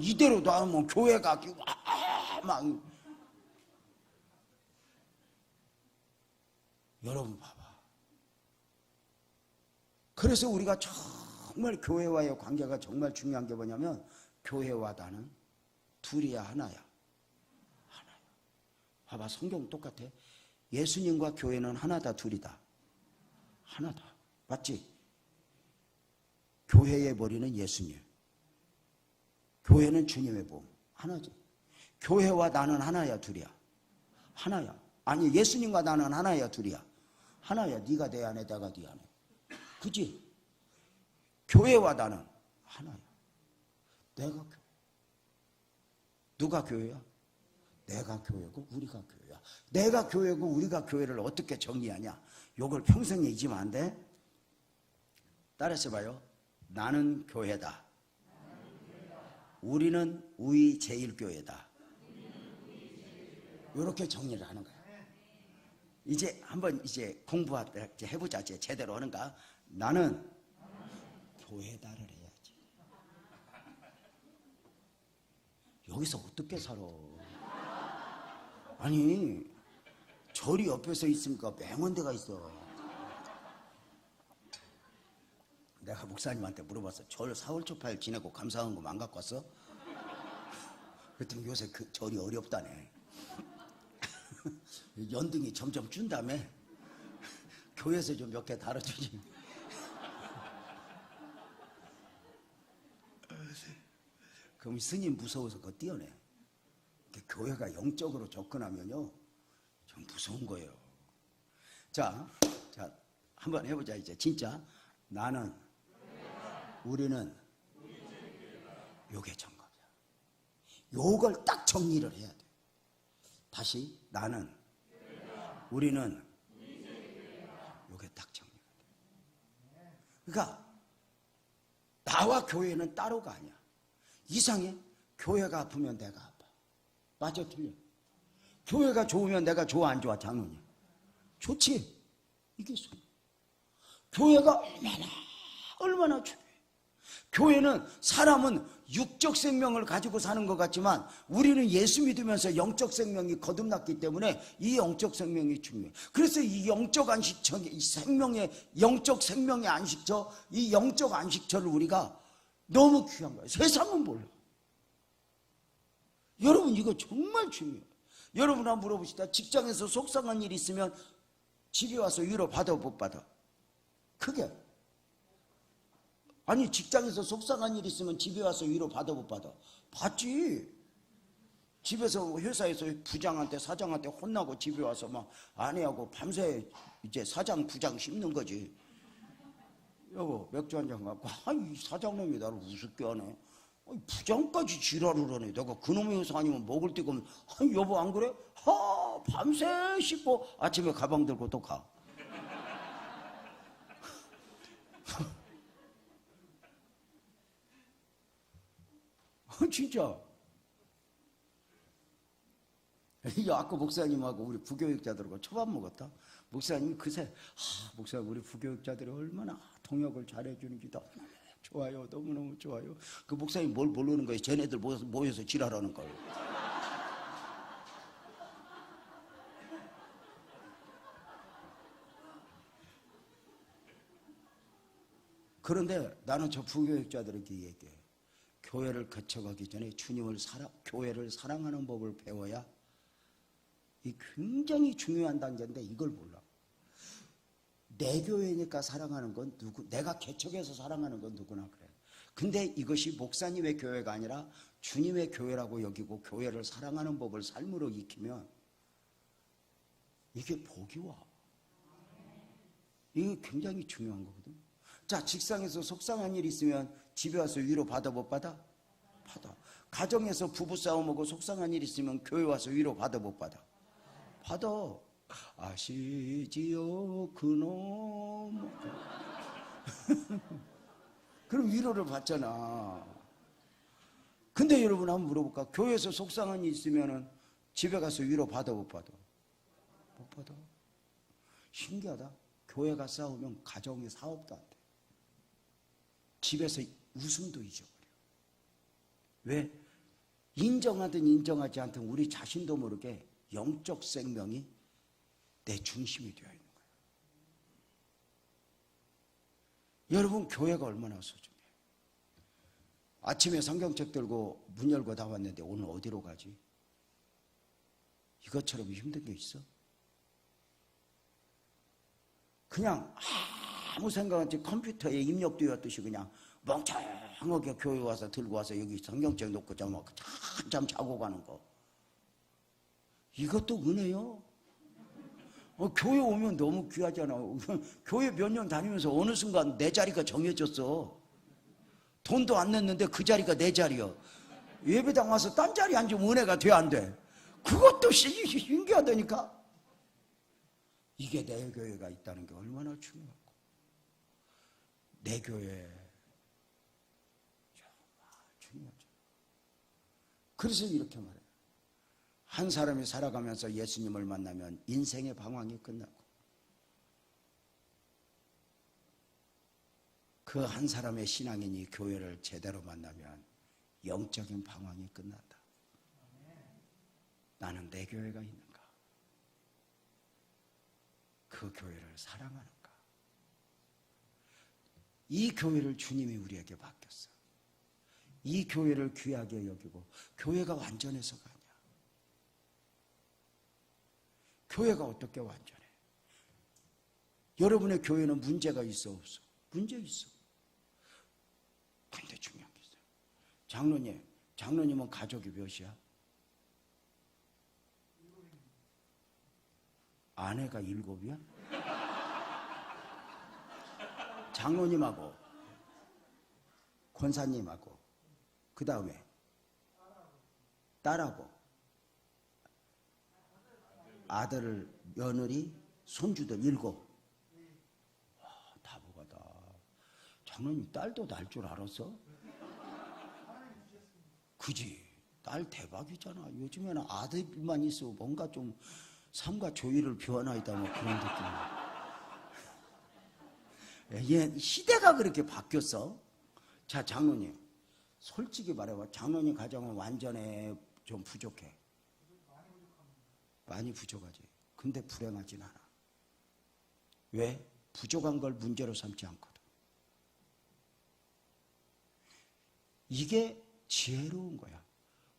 이대로 놔두면 교회가 막 여러분 봐봐. 그래서 우리가 정말 교회와의 관계가 정말 중요한 게 뭐냐면 교회와 나는 둘이야 하나야. 봐봐, 성경 똑같아. 예수님과 교회는 하나다, 둘이다? 하나다. 맞지? 교회의 머리는 예수님, 교회는 주님의 몸. 하나지. 교회와 나는 하나야, 둘이야? 하나야. 아니, 예수님과 나는 하나야, 둘이야? 하나야. 네가 내 안에, 내가 네 안에. 그지? 교회와 나는 하나야. 내가 교회. 누가 교회야? 내가 교회고 우리가 교회야. 내가 교회고 우리가 교회를 어떻게 정리하냐? 요걸 평생 잊으면 안 돼. 따라서 봐요. 나는 교회다. 우리는 우리 제일교회다. 이렇게 정리를 하는 거야. 이제 한번 이제 해보자. 이제 제대로 하는가? 나는 교회다를 해야지. 여기서 어떻게 살아? 아니, 절이 옆에서 있으니까 맹원대가 있어. 내가 목사님한테 물어봤어. 절 4월 초파일 지내고 감사한 거 안 갖고 왔어? 그랬더니 요새 그 절이 어렵다네. 연등이 점점 준 다음에 교회에서 좀 몇 개 다뤄주지. 그럼 스님 무서워서 그거 띄어내. 교회가 영적으로 접근하면요 좀 무서운 거예요. 자, 한번 해보자. 이제 진짜 나는, 우리는, 요게 정답이야. 요걸 딱 정리를 해야 돼. 다시 나는, 우리는, 요게 딱 정리가 돼. 그러니까 나와 교회는 따로가 아니야. 이상해. 교회가 아프면 내가 아파. 맞아, 틀려? 교회가 좋으면 내가 좋아, 안 좋아? 장로님 좋지. 이게 소리. 교회가 얼마나 중요해. 교회는, 사람은 육적 생명을 가지고 사는 것 같지만 우리는 예수 믿으면서 영적 생명이 거듭났기 때문에 이 영적 생명이 중요해. 그래서 이 영적 안식처, 이 생명의 영적 생명의 안식처, 이 영적 안식처를 우리가 너무 귀한 거예요. 세상은 몰라. 여러분, 이거 정말 중요해요. 여러분 한번 물어봅시다. 직장에서 속상한 일이 있으면 집에 와서 위로 받아, 못 받아? 그게 아니, 직장에서 속상한 일이 있으면 집에 와서 위로 받아, 못 받아? 받지. 집에서, 회사에서 부장한테, 사장한테 혼나고 집에 와서 막 아내하고 밤새 이제 사장, 부장 씹는 거지. 여보, 맥주 한잔 갖고, 이 사장님이 나를 우습게 하네. 부장까지 지랄을 하네. 내가 그놈의 회사 아니면 먹을 데가 없는. 여보, 안 그래? 밤새 씹고 아침에 가방 들고 또 가. 진짜. 아까 목사님하고 우리 부교육자들하고 초밥 먹었다. 목사님이 그새, 목사님, 우리 부교육자들이 얼마나 통역을 잘해주는지 너무너무 좋아요. 너무너무 좋아요. 그 목사님 뭘 모르는 거예요? 쟤네들 모여서 지랄하는 걸. 그런데 나는 저 부교육자들에게 얘기해. 교회를 거쳐가기 전에 교회를 사랑하는 법을 배워야, 이 굉장히 중요한 단계인데 이걸 몰라. 내 교회니까 사랑하는 건 내가 개척해서 사랑하는 건 누구나 그래. 근데 이것이 목사님의 교회가 아니라 주님의 교회라고 여기고 교회를 사랑하는 법을 삶으로 익히면 이게 복이 와. 이게 굉장히 중요한 거거든. 자, 직장에서 속상한 일이 있으면 집에 와서 위로 받아, 못 받아? 받아. 가정에서 부부싸움하고 속상한 일이 있으면 교회 와서 위로 받아, 못 받아? 받아. 아시지요 그놈. 그럼 위로를 받잖아. 근데 여러분 한번 물어볼까? 교회에서 속상한 일이 있으면 집에 가서 위로 받아, 못 받아? 못 받아. 신기하다. 교회가 싸우면 가정의 사업도 안 돼. 집에서 웃음도 잊어버려. 왜? 인정하든 인정하지 않든 우리 자신도 모르게 영적 생명이 내 중심이 되어 있는 거예요. 여러분, 교회가 얼마나 소중해요. 아침에 성경책 들고 문 열고 나왔는데 오늘 어디로 가지? 이것처럼 힘든 게 있어? 그냥 아무 생각 없이 컴퓨터에 입력되었듯이 그냥 멍청하게 교회 와서 들고 와서 여기 성경책 놓고 한참 자고 가는 거. 이것도 은혜요. 교회 오면 너무 귀하잖아. 교회 몇 년 다니면서 어느 순간 내 자리가 정해졌어. 돈도 안 냈는데 그 자리가 내 자리야. 예배당 와서 딴 자리 앉으면 은혜가 돼, 안 돼? 그것도 신기하다니까. 이게 내 교회가 있다는 게 얼마나 중요하고, 내 교회 정말 중요하죠. 그래서 이렇게 말해요. 한 사람이 살아가면서 예수님을 만나면 인생의 방황이 끝나고, 그 한 사람의 신앙인이 교회를 제대로 만나면 영적인 방황이 끝난다. 나는 내 교회가 있는가? 그 교회를 사랑하는가? 이 교회를 주님이 우리에게 맡겼어. 이 교회를 귀하게 여기고, 교회가 완전해서가 아니야. 교회가 어떻게 완전해? 여러분의 교회는 문제가 있어, 없어? 문제 있어. 근데 중요한 게 있어요. 장로님은 가족이 몇이야? 아내가 7이야? 장로님하고 권사님하고 그 다음에 딸하고 아들, 며느리, 손주들 7. 와, 다복하다. 장로님 딸도 날 줄 알았어? 그지? 딸 대박이잖아. 요즘에는 아들만 있어 뭔가 좀 삶과 조의를 비워나이다 뭐 그런 느낌. 얘 시대가 그렇게 바뀌었어. 자, 장로님 솔직히 말해봐. 장로님 가정은 완전해, 좀 부족해? 많이 부족하지. 근데 불행하진 않아. 왜? 부족한 걸 문제로 삼지 않거든. 이게 지혜로운 거야.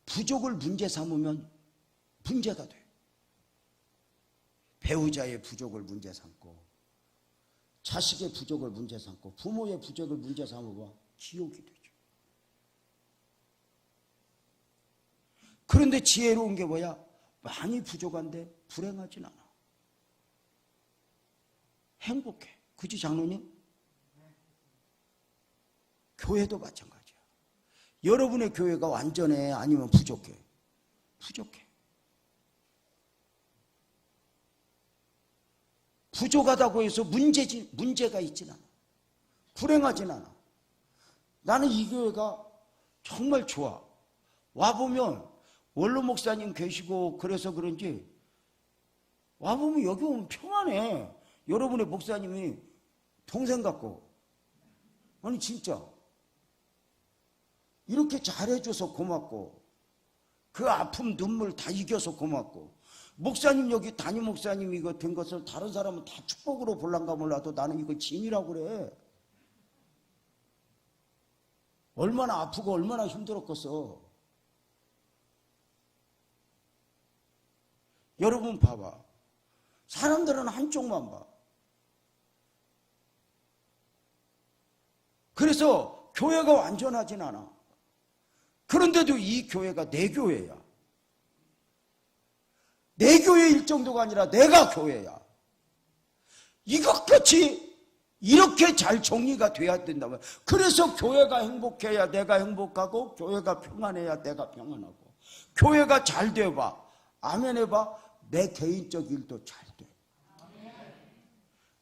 부족을 문제 삼으면 문제가 돼. 배우자의 부족을 문제 삼고, 자식의 부족을 문제 삼고, 부모의 부족을 문제 삼으면 지옥이 되죠. 그런데 지혜로운 게 뭐야? 많이 부족한데 불행하진 않아. 행복해. 그치, 장로님? 교회도 마찬가지야. 여러분의 교회가 완전해? 아니면 부족해? 부족해. 부족하다고 해서 문제가 있진 않아. 불행하진 않아. 나는 이 교회가 정말 좋아. 와보면 원로 목사님 계시고 그래서 그런지 와보면 여기 오면 평안해. 여러분의 목사님이 동생 같고. 아니 진짜 이렇게 잘해줘서 고맙고, 그 아픔 눈물 다 이겨서 고맙고, 목사님 여기 담임 목사님 이거 된 것을 다른 사람은 다 축복으로 볼란가 몰라도 나는 이거 진이라고 그래. 얼마나 아프고 얼마나 힘들었겠어. 여러분 봐봐. 사람들은 한쪽만 봐. 그래서 교회가 완전하진 않아. 그런데도 이 교회가 내 교회야. 내 교회일 정도가 아니라 내가 교회야. 이것같이 이렇게 잘 정리가 돼야 된다면, 그래서 교회가 행복해야 내가 행복하고, 교회가 평안해야 내가 평안하고, 교회가 잘 돼봐, 아멘 해봐, 내 개인적 일도 잘 돼.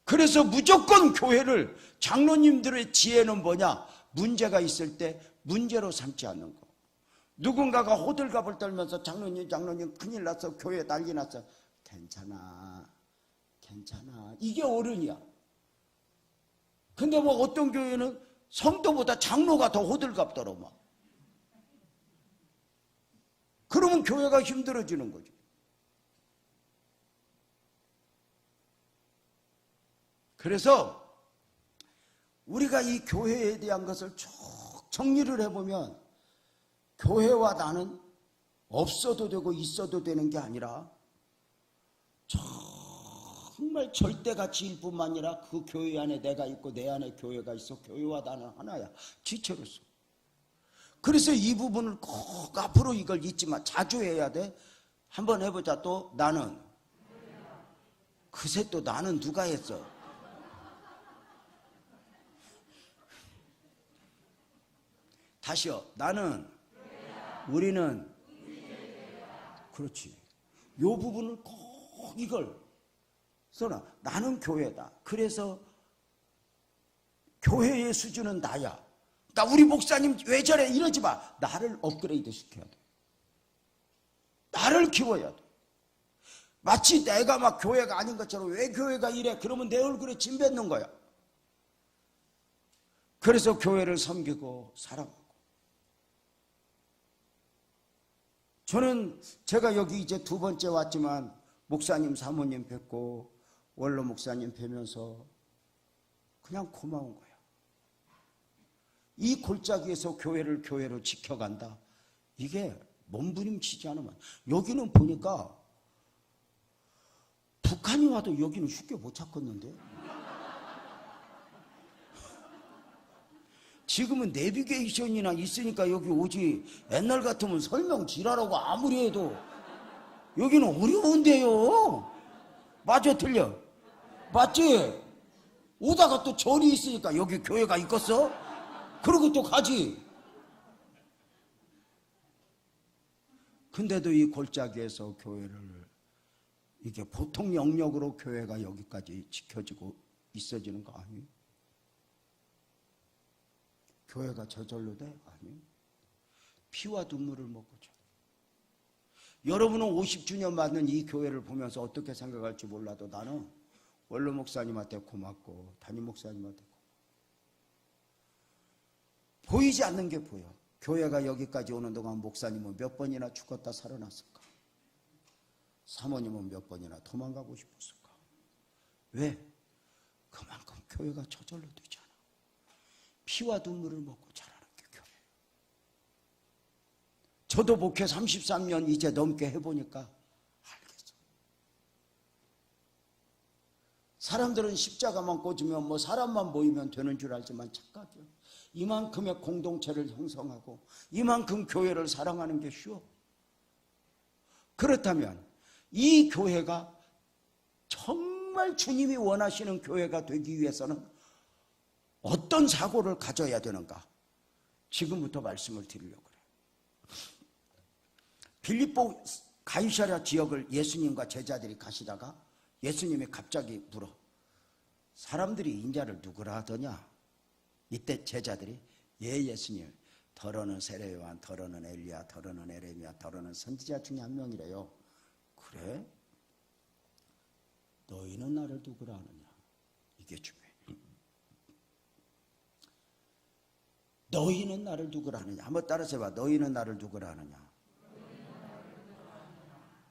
그래서 무조건 교회를, 장로님들의 지혜는 뭐냐? 문제가 있을 때 문제로 삼지 않는 거. 누군가가 호들갑을 떨면서 장로님 큰일 났어, 교회 난리 났어. 괜찮아. 이게 어른이야. 근데 뭐 어떤 교회는 성도보다 장로가 더 호들갑 떨어 막. 그러면 교회가 힘들어지는 거죠. 그래서 우리가 이 교회에 대한 것을 쭉 정리를 해보면, 교회와 나는 없어도 되고 있어도 되는 게 아니라 정말 절대가치일 뿐만 아니라 그 교회 안에 내가 있고 내 안에 교회가 있어. 교회와 나는 하나야. 지체로서. 그래서 이 부분을 꼭 앞으로 이걸 잊지 마. 자주 해야 돼. 한번 해보자. 또 나는. 그새 또 나는 누가 했어? 다시요. 나는. 우리는. 그렇지. 요 부분을 꼭 이걸 써놔. 나는 교회다. 그래서 교회의 수준은 나야. 그러니까 우리 목사님 왜 저래 이러지 마. 나를 업그레이드 시켜야 돼. 나를 키워야 돼. 마치 내가 막 교회가 아닌 것처럼 왜 교회가 이래? 그러면 내 얼굴에 침 뱉는 거야. 그래서 교회를 섬기고 사랑하고. 저는 제가 여기 이제 2번째 왔지만 목사님 사모님 뵙고 원로 목사님 뵈면서 그냥 고마운 거야. 이 골짜기에서 교회를 교회로 지켜간다. 이게 몸부림치지 않으면. 여기는 보니까 북한이 와도 여기는 쉽게 못 찾겠는데. 지금은 내비게이션이나 있으니까 여기 오지. 옛날 같으면 설명 지랄하고 아무리 해도 여기는 어려운데요. 맞아 틀려? 맞지? 오다가 또 절이 있으니까 여기 교회가 있겠어? 그러고 또 가지. 근데도 이 골짜기에서 교회를 이게 보통 영역으로 교회가 여기까지 지켜지고 있어지는 거 아니에요? 교회가 저절로 돼? 아니에요. 피와 눈물을 먹고죠. 여러분은 50주년 맞는 이 교회를 보면서 어떻게 생각할지 몰라도 나는 원로 목사님한테 고맙고 담임 목사님한테 고맙고. 보이지 않는 게 보여. 교회가 여기까지 오는 동안 목사님은 몇 번이나 죽었다 살아났을까? 사모님은 몇 번이나 도망가고 싶었을까? 왜? 그만큼 교회가 저절로 되잖아. 피와 눈물을 먹고 자라는 게 교회예요. 저도 목회 33년 이제 넘게 해보니까 알겠어. 사람들은 십자가만 꽂으면 뭐 사람만 모이면 되는 줄 알지만 착각이야. 이만큼의 공동체를 형성하고 이만큼 교회를 사랑하는 게 쉬워. 그렇다면 이 교회가 정말 주님이 원하시는 교회가 되기 위해서는 어떤 사고를 가져야 되는가? 지금부터 말씀을 드리려고 그래요. 빌립보 가이사랴 지역을 예수님과 제자들이 가시다가 예수님이 갑자기 물어. 사람들이 인자를 누구라 하더냐? 이때 제자들이 예수님, 더러는 세례 요한, 더러는 엘리야, 더러는 에레미야, 더러는 선지자 중에 한 명이래요. 그래? 너희는 나를 누구라 하느냐? 이게 중요해. 너희는 나를 누구라 하느냐? 한번 따라서 해봐. 너희는 나를 누구라 하느냐?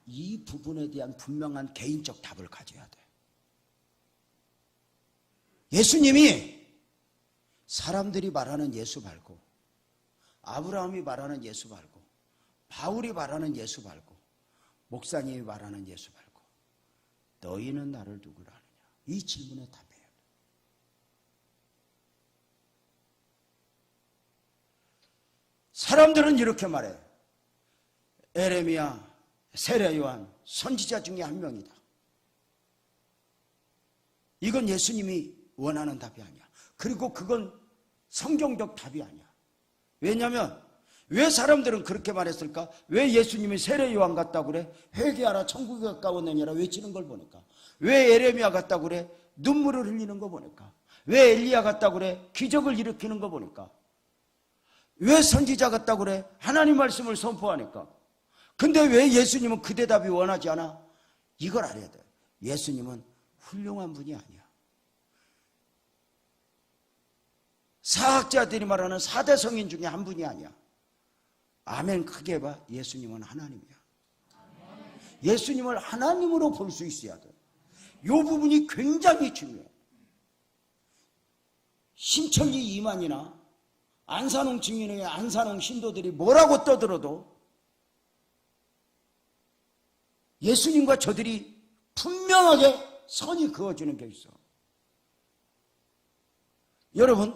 이 부분에 대한 분명한 개인적 답을 가져야 돼. 예수님이 사람들이 말하는 예수 말고, 아브라함이 말하는 예수 말고, 바울이 말하는 예수 말고, 목사님이 말하는 예수 말고, 너희는 나를 누구라 하느냐? 이 질문에 답해야 돼. 사람들은 이렇게 말해. 에레미야, 세례 요한, 선지자 중에 한 명이다. 이건 예수님이 원하는 답이 아니야. 그리고 그건 성경적 답이 아니야. 왜냐하면 왜 사람들은 그렇게 말했을까? 왜 예수님이 세례 요한 같다고 그래? 회개하라 천국이 가까웠느니라 외치는 걸 보니까. 왜 에레미야 같다고 그래? 눈물을 흘리는 거 보니까. 왜 엘리야 같다고 그래? 기적을 일으키는 거 보니까. 왜 선지자 같다고 그래? 하나님 말씀을 선포하니까. 근데 왜 예수님은 그 대답이 원하지 않아? 이걸 알아야 돼. 예수님은 훌륭한 분이 아니야. 사학자들이 말하는 4대 성인 중에 한 분이 아니야. 아멘 크게 해봐. 예수님은 하나님이야. 예수님을 하나님으로 볼 수 있어야 돼. 이 부분이 굉장히 중요해. 신천지 이만이나 안산홍 증인회 안산홍 신도들이 뭐라고 떠들어도 예수님과 저들이 분명하게 선이 그어지는 게 있어. 여러분,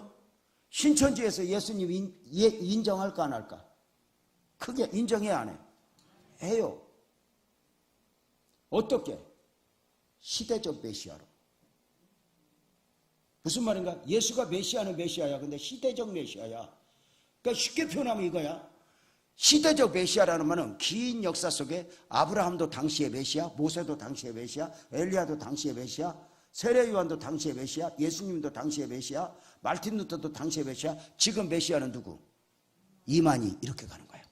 신천지에서 예수님 인정할까 안 할까? 크게 인정해 안 해? 해요. 어떻게? 시대적 메시아로. 무슨 말인가? 예수가 메시아는 메시아야. 근데 시대적 메시아야. 그러니까 쉽게 표현하면 이거야. 시대적 메시아라는 말은 긴 역사 속에 아브라함도 당시의 메시아, 모세도 당시의 메시아, 엘리야도 당시의 메시아, 세례 요한도 당시의 메시아, 예수님도 당시의 메시아, 말틴 루터도 당시의 메시아. 지금 메시아는 누구? 이만희. 이렇게 가는 거예요.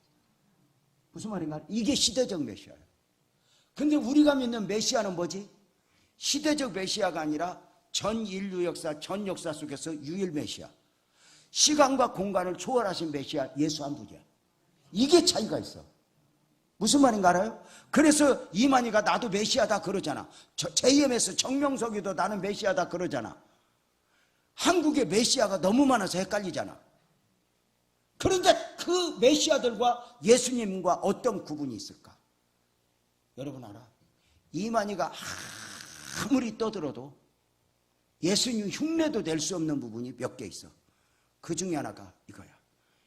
무슨 말인가? 이게 시대적 메시아예요. 근데 우리가 믿는 메시아는 뭐지? 시대적 메시아가 아니라 전 인류 역사, 전 역사 속에서 유일 메시아. 시간과 공간을 초월하신 메시아 예수 한 분이야. 이게 차이가 있어. 무슨 말인가 알아요? 그래서 이만희가 나도 메시아다 그러잖아. JMS 정명석이도 나는 메시아다 그러잖아. 한국의 메시아가 너무 많아서 헷갈리잖아. 그런데 그 메시아들과 예수님과 어떤 구분이 있을까? 여러분 알아? 이만희가 아무리 떠들어도 예수님 흉내도 낼 수 없는 부분이 몇 개 있어. 그 중에 하나가 이거야.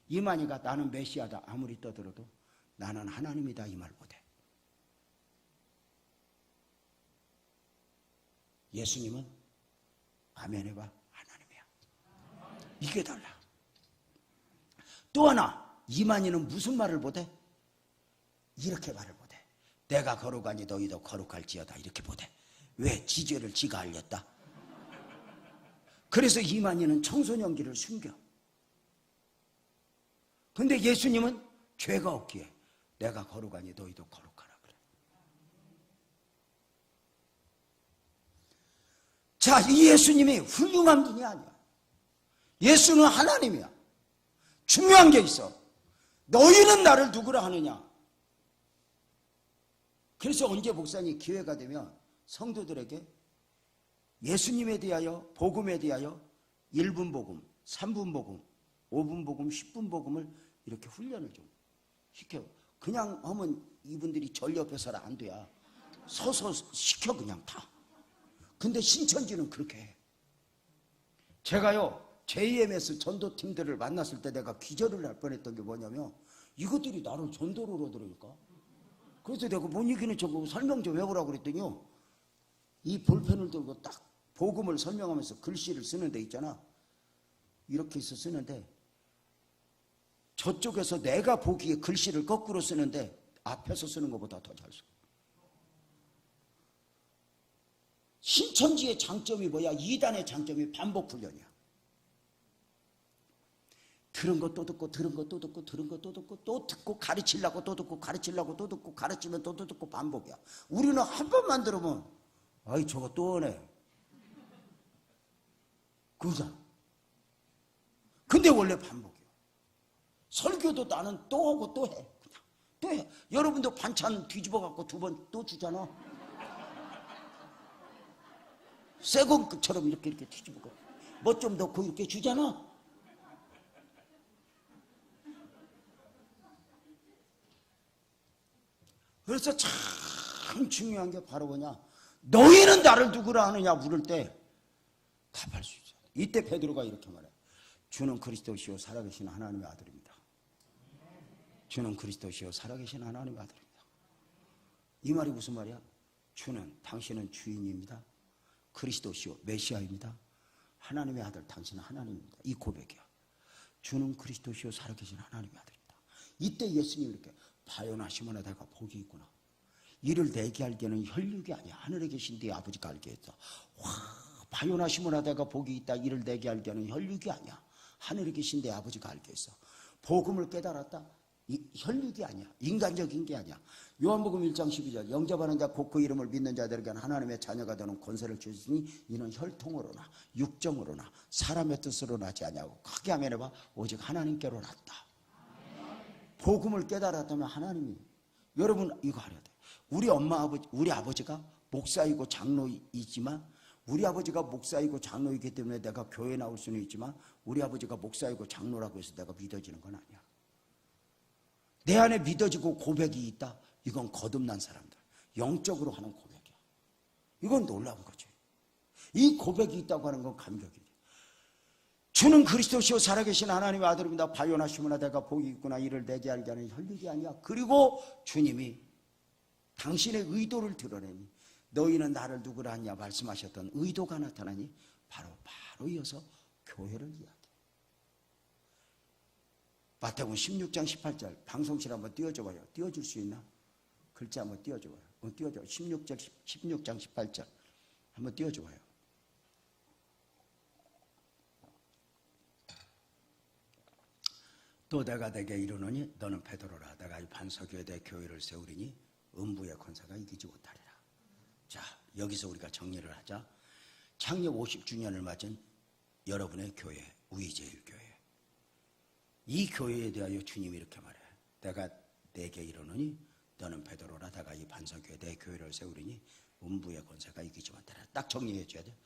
이만희가 나는 메시아다 아무리 떠들어도 나는 하나님이다 이 말 못해. 예수님은 아멘해봐 하나님이야. 이게 달라. 또 하나 이만희는 무슨 말을 못해? 이렇게 말을 못해. 내가 거룩하니 너희도 거룩할지어다 이렇게 못해. 왜? 지 죄를 지가 알렸다. 그래서 이만희는 청소년기를 숨겨. 근데 예수님은 죄가 없기에 내가 거룩하니 너희도 거룩하라 그래. 자, 이 예수님이 훌륭한 분이 아니야. 예수는 하나님이야. 중요한 게 있어. 너희는 나를 누구라 하느냐. 그래서 언제 목사님 기회가 되면 성도들에게 예수님에 대하여 복음에 대하여 1분 복음, 3분 복음, 5분 복음, 10분 복음을 이렇게 훈련을 좀 시켜. 그냥 하면 이분들이 절 옆에 서라 안 돼야. 서서 시켜 그냥 다. 근데 신천지는 그렇게 해. 제가요 JMS 전도팀들을 만났을 때 내가 기절을 할 뻔했던 게 뭐냐면 이것들이 나를 전도를 하더라니까. 그래서 내가 못 이기는 척 설명 좀 해보라고 그랬더니요, 이 볼펜을 들고 딱 복음을 설명하면서 글씨를 쓰는 데 있잖아. 이렇게 해서 쓰는데 저쪽에서 내가 보기에 글씨를 거꾸로 쓰는데 앞에서 쓰는 것보다 더 잘 써. 신천지의 장점이 뭐야? 이단의 장점이 반복 훈련이야. 들은 거 또 듣고 들은 거 또 듣고 들은 거 또 듣고 또 듣고 가르치려고 또 듣고 가르치려고 또 듣고 가르치면 또 듣고 반복이야. 우리는 한 번만 들으면 아이 저거 또 오네 그러잖아. 근데 원래 반복이야. 설교도 나는 또 하고 또 해. 그냥 또 해. 여러분도 반찬 뒤집어 갖고 두 번 또 주잖아. 새 것처럼 이렇게 뒤집어 갖고 뭐 좀 넣고 이렇게 주잖아. 그래서 참 중요한 게 바로 뭐냐? 너희는 나를 누구라 하느냐 물을 때 답할 수 있어. 이때 베드로가 이렇게 말해. 주는 그리스도시요 살아계신 하나님의 아들입니다. 주는 그리스도시요 살아계신 하나님의 아들입니다. 이 말이 무슨 말이야? 주는 당신은 주인입니다. 그리스도시요 메시아입니다. 하나님의 아들 당신은 하나님입니다. 이 고백이야. 주는 그리스도시요 살아계신 하나님의 아들입니다. 이때 예수님이 이렇게 바요나시모나 내가 복이 있구나. 이를 내게 알게는 혈육이 아니야. 하늘에 계신 네 아버지가 알게 했다. 와, 바요나시모나 내가 복이 있다. 이를 내게 알게는 혈육이 아니야. 하늘에 계신 내 아버지가 알게 했어. 복음을 깨달았다. 혈육이 아니야. 인간적인 게 아니야. 요한복음 1장 12절 영접하는 자 곧 그 이름을 믿는 자들에게는 하나님의 자녀가 되는 권세를 주시니 이는 혈통으로나 육정으로나 사람의 뜻으로 나지 아니하고 크게 하면 해봐. 오직 하나님께로 났다. 복음을 깨달았다면 하나님이, 여러분 이거 알아야 돼. 우리 아버지가 목사이고 장로이지만, 우리 아버지가 목사이고 장로이기 때문에 내가 교회 나올 수는 있지만 우리 아버지가 목사이고 장로라고 해서 내가 믿어지는 건 아니야. 내 안에 믿어지고 고백이 있다. 이건 거듭난 사람들 영적으로 하는 고백이야. 이건 놀라운 거죠. 이 고백이 있다고 하는 건 감격이에요. 주는 그리스도시요 살아계신 하나님의 아들입니다. 바요나시므나 내가 복이 있구나. 이를 내게 알게 하는 혈육이 아니야. 그리고 주님이 당신의 의도를 드러내니 너희는 나를 누구라 하냐 말씀하셨던 의도가 나타나니 바로 이어서 교회를 이야기해요. 마태복음 16장 18절 방송실 한번 띄워줘봐요. 띄워줄 수 있나? 글자 한번 띄워줘봐요. 띄워줘. 16장 18절 한번 띄워줘봐요. 또 내가 내게 이르노니 너는 베드로라. 내가 이 반석 위에 내 교회를 세우리니 음부의 권세가 이기지 못하리라. 자, 여기서 우리가 정리를 하자. 창립 50주년을 맞은 여러분의 교회, 우리제일교회. 이 교회에 대하여 주님이 이렇게 말해. 내가 내게 이르노니 너는 베드로라. 내가 이 반석 위에 내 교회를 세우리니 음부의 권세가 이기지 못하리라. 딱 정리해 줘야 돼.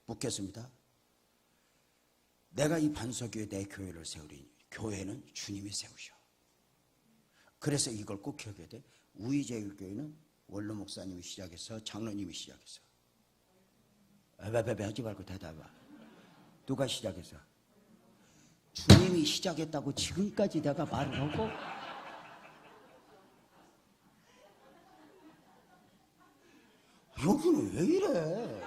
묻겠습니다. 내가 이 반석 위에 내 교회를 세우리니 교회는 주님이 세우셔. 그래서 이걸 꼭 기억해야 돼. 우리제일교회는 원로 목사님이 시작해서 장로님이 시작했어. 베베베 하지 말고 대답해봐. 누가 시작했어? 주님이 시작했다고 지금까지 내가 말을 하고 여기는 왜 이래?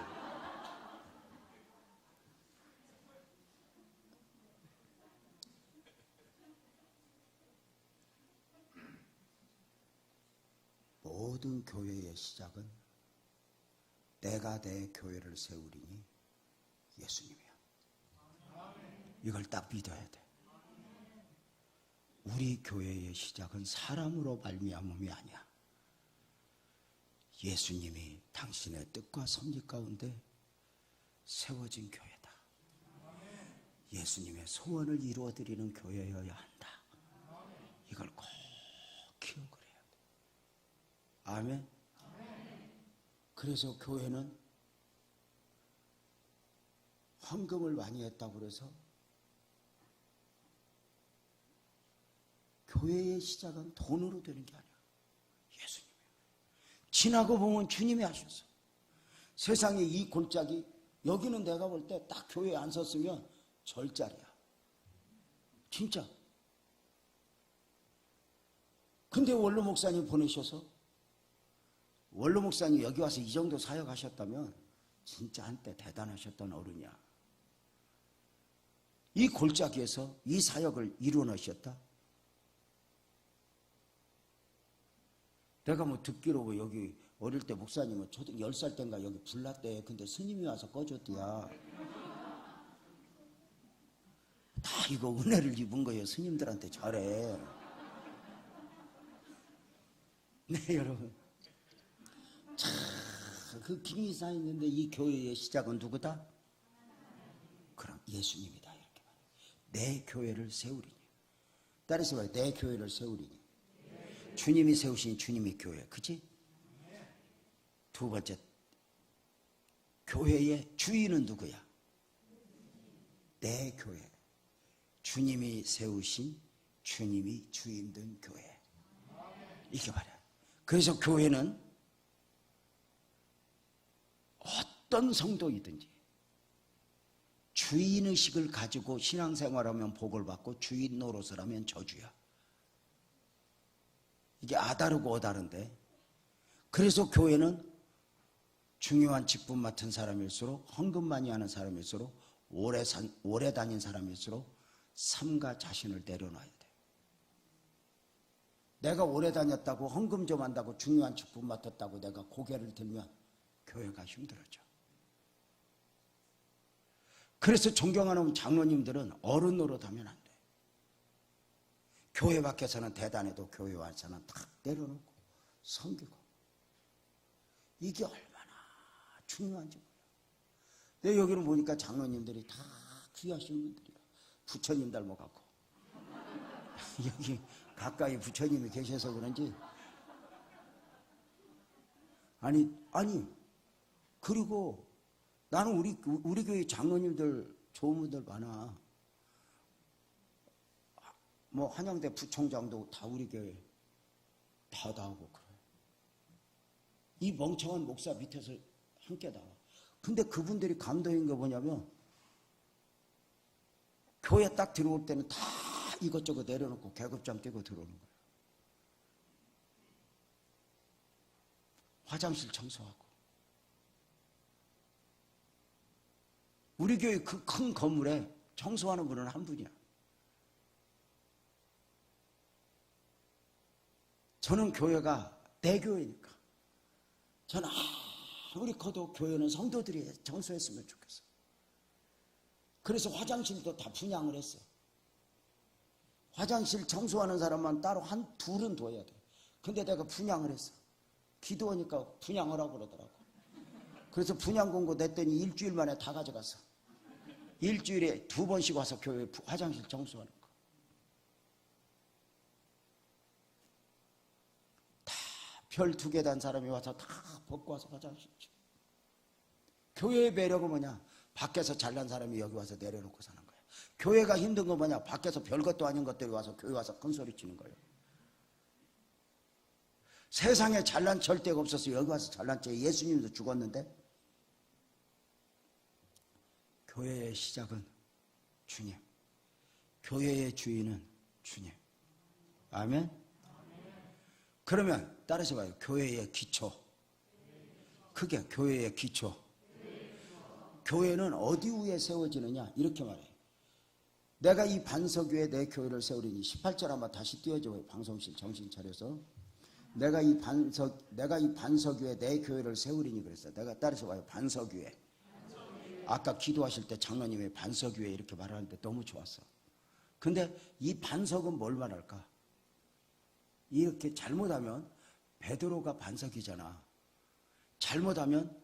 모든 교회의 시작은 내가 내 교회를 세우리니 예수님이야. 이걸 딱 믿어야 돼. 우리 교회의 시작은 사람으로 말미암음이 아니야. 예수님이 당신의 뜻과 섭리 가운데 세워진 교회다. 예수님의 소원을 이루어드리는 교회여야 한다. 이걸 꼭 기억을 해야 돼. 아멘. 그래서 교회는 헌금을 많이 했다고 그래서 교회의 시작은 돈으로 되는 게 아니야. 예수님이에요. 지나고 보면 주님이 하셨어. 세상에 이 골짜기 여기는 내가 볼 때 딱 교회에 안 섰으면 절자리야. 진짜. 근데 원로 목사님 보내셔서 원로 목사님 여기 와서 이 정도 사역하셨다면 진짜 한때 대단하셨던 어른이야. 이 골짜기에서 이 사역을 이루어내셨다. 내가 뭐 듣기로 뭐 여기 어릴 때 목사님은 초등 10살 때인가 여기 불났대. 근데 스님이 와서 꺼줬대야. 다 이거 은혜를 입은 거예요. 스님들한테 잘해. 네, 여러분. 참, 그 김이 쌓였는데 이 교회의 시작은 누구다? 그럼 예수님이다. 이렇게 말해. 내 교회를 세우리니. 따라서 봐요. 내 교회를 세우리니. 주님이 세우신 주님의 교회. 그치? 두 번째. 교회의 주인은 누구야? 내 교회. 주님이 세우신 주님이 주인 된 교회. 이게 말이야. 그래서 교회는 어떤 성도이든지 주인의식을 가지고 신앙생활하면 복을 받고 주인 노릇을 하면 저주야. 이게 아다르고 어다른데, 그래서 교회는 중요한 직분 맡은 사람일수록, 헌금 많이 하는 사람일수록, 오래 다닌 사람일수록 삶과 자신을 내려놔야 돼. 내가 오래 다녔다고 헌금 좀 한다고 중요한 직분 맡았다고 내가 고개를 들면 교회가 힘들어져. 그래서 존경하는 장로님들은 어른 노릇하면 안 돼. 교회 밖에서는 대단해도 교회 와서는 탁 내려놓고 섬기고. 이게 얼마나 중요한지 몰라. 근데 여기는 보니까 장로님들이 다 귀하신 분들이야. 부처님 닮아갖고. 여기 가까이 부처님이 계셔서 그런지. 아니, 그리고 나는 우리 교회 장로님들 좋은 분들 많아. 뭐 한양대 부총장도 다 우리 교회 다 나오고 그래. 이 멍청한 목사 밑에서 함께 나와. 근데 그분들이 감동인 게 뭐냐면 교회 딱 들어올 때는 다 이것저것 내려놓고 계급장 떼고 들어오는 거예요. 화장실 청소하고. 우리 교회 그 큰 건물에 청소하는 분은 한 분이야. 저는 교회가 내 교회니까 저는 아무리 커도 교회는 성도들이 청소했으면 좋겠어. 그래서 화장실도 다 분양을 했어. 화장실 청소하는 사람만 따로 둘은 둬야 돼. 근데 내가 분양을 했어. 기도하니까 분양하라고 그러더라고. 그래서 분양 공고 냈더니 일주일 만에 다 가져갔어. 일주일에 2번씩 와서 교회 화장실 청소하는 거. 다 별 2개 단 사람이 와서 다 벗고 와서 화장실. 교회의 매력은 뭐냐? 밖에서 잘난 사람이 여기 와서 내려놓고 사는 거야. 교회가 힘든 건 뭐냐? 밖에서 별것도 아닌 것들이 와서 교회 와서 큰 소리 치는 거예요. 세상에 잘난 절대가 없어서 여기 와서 잘난 체. 예수님도 죽었는데 교회의 시작은 주님, 교회의 주인은 주님. 아멘? 그러면 따라서 봐요. 교회의 기초. 그게 교회의 기초. 교회는 어디 위에 세워지느냐? 이렇게 말해요. 내가 이 반석 위에 내 교회를 세우리니 18절 한번 다시 띄워줘요. 방송실 정신 차려서. 내가 이 반석 위에 내 교회를 세우리니 그랬어. 내가 따라서 봐요. 반석 위에. 아까 기도하실 때 장로님이 반석 위에 이렇게 말하는데 너무 좋았어. 근데 이 반석은 뭘 말할까? 이렇게 잘못하면 베드로가 반석이잖아. 잘못하면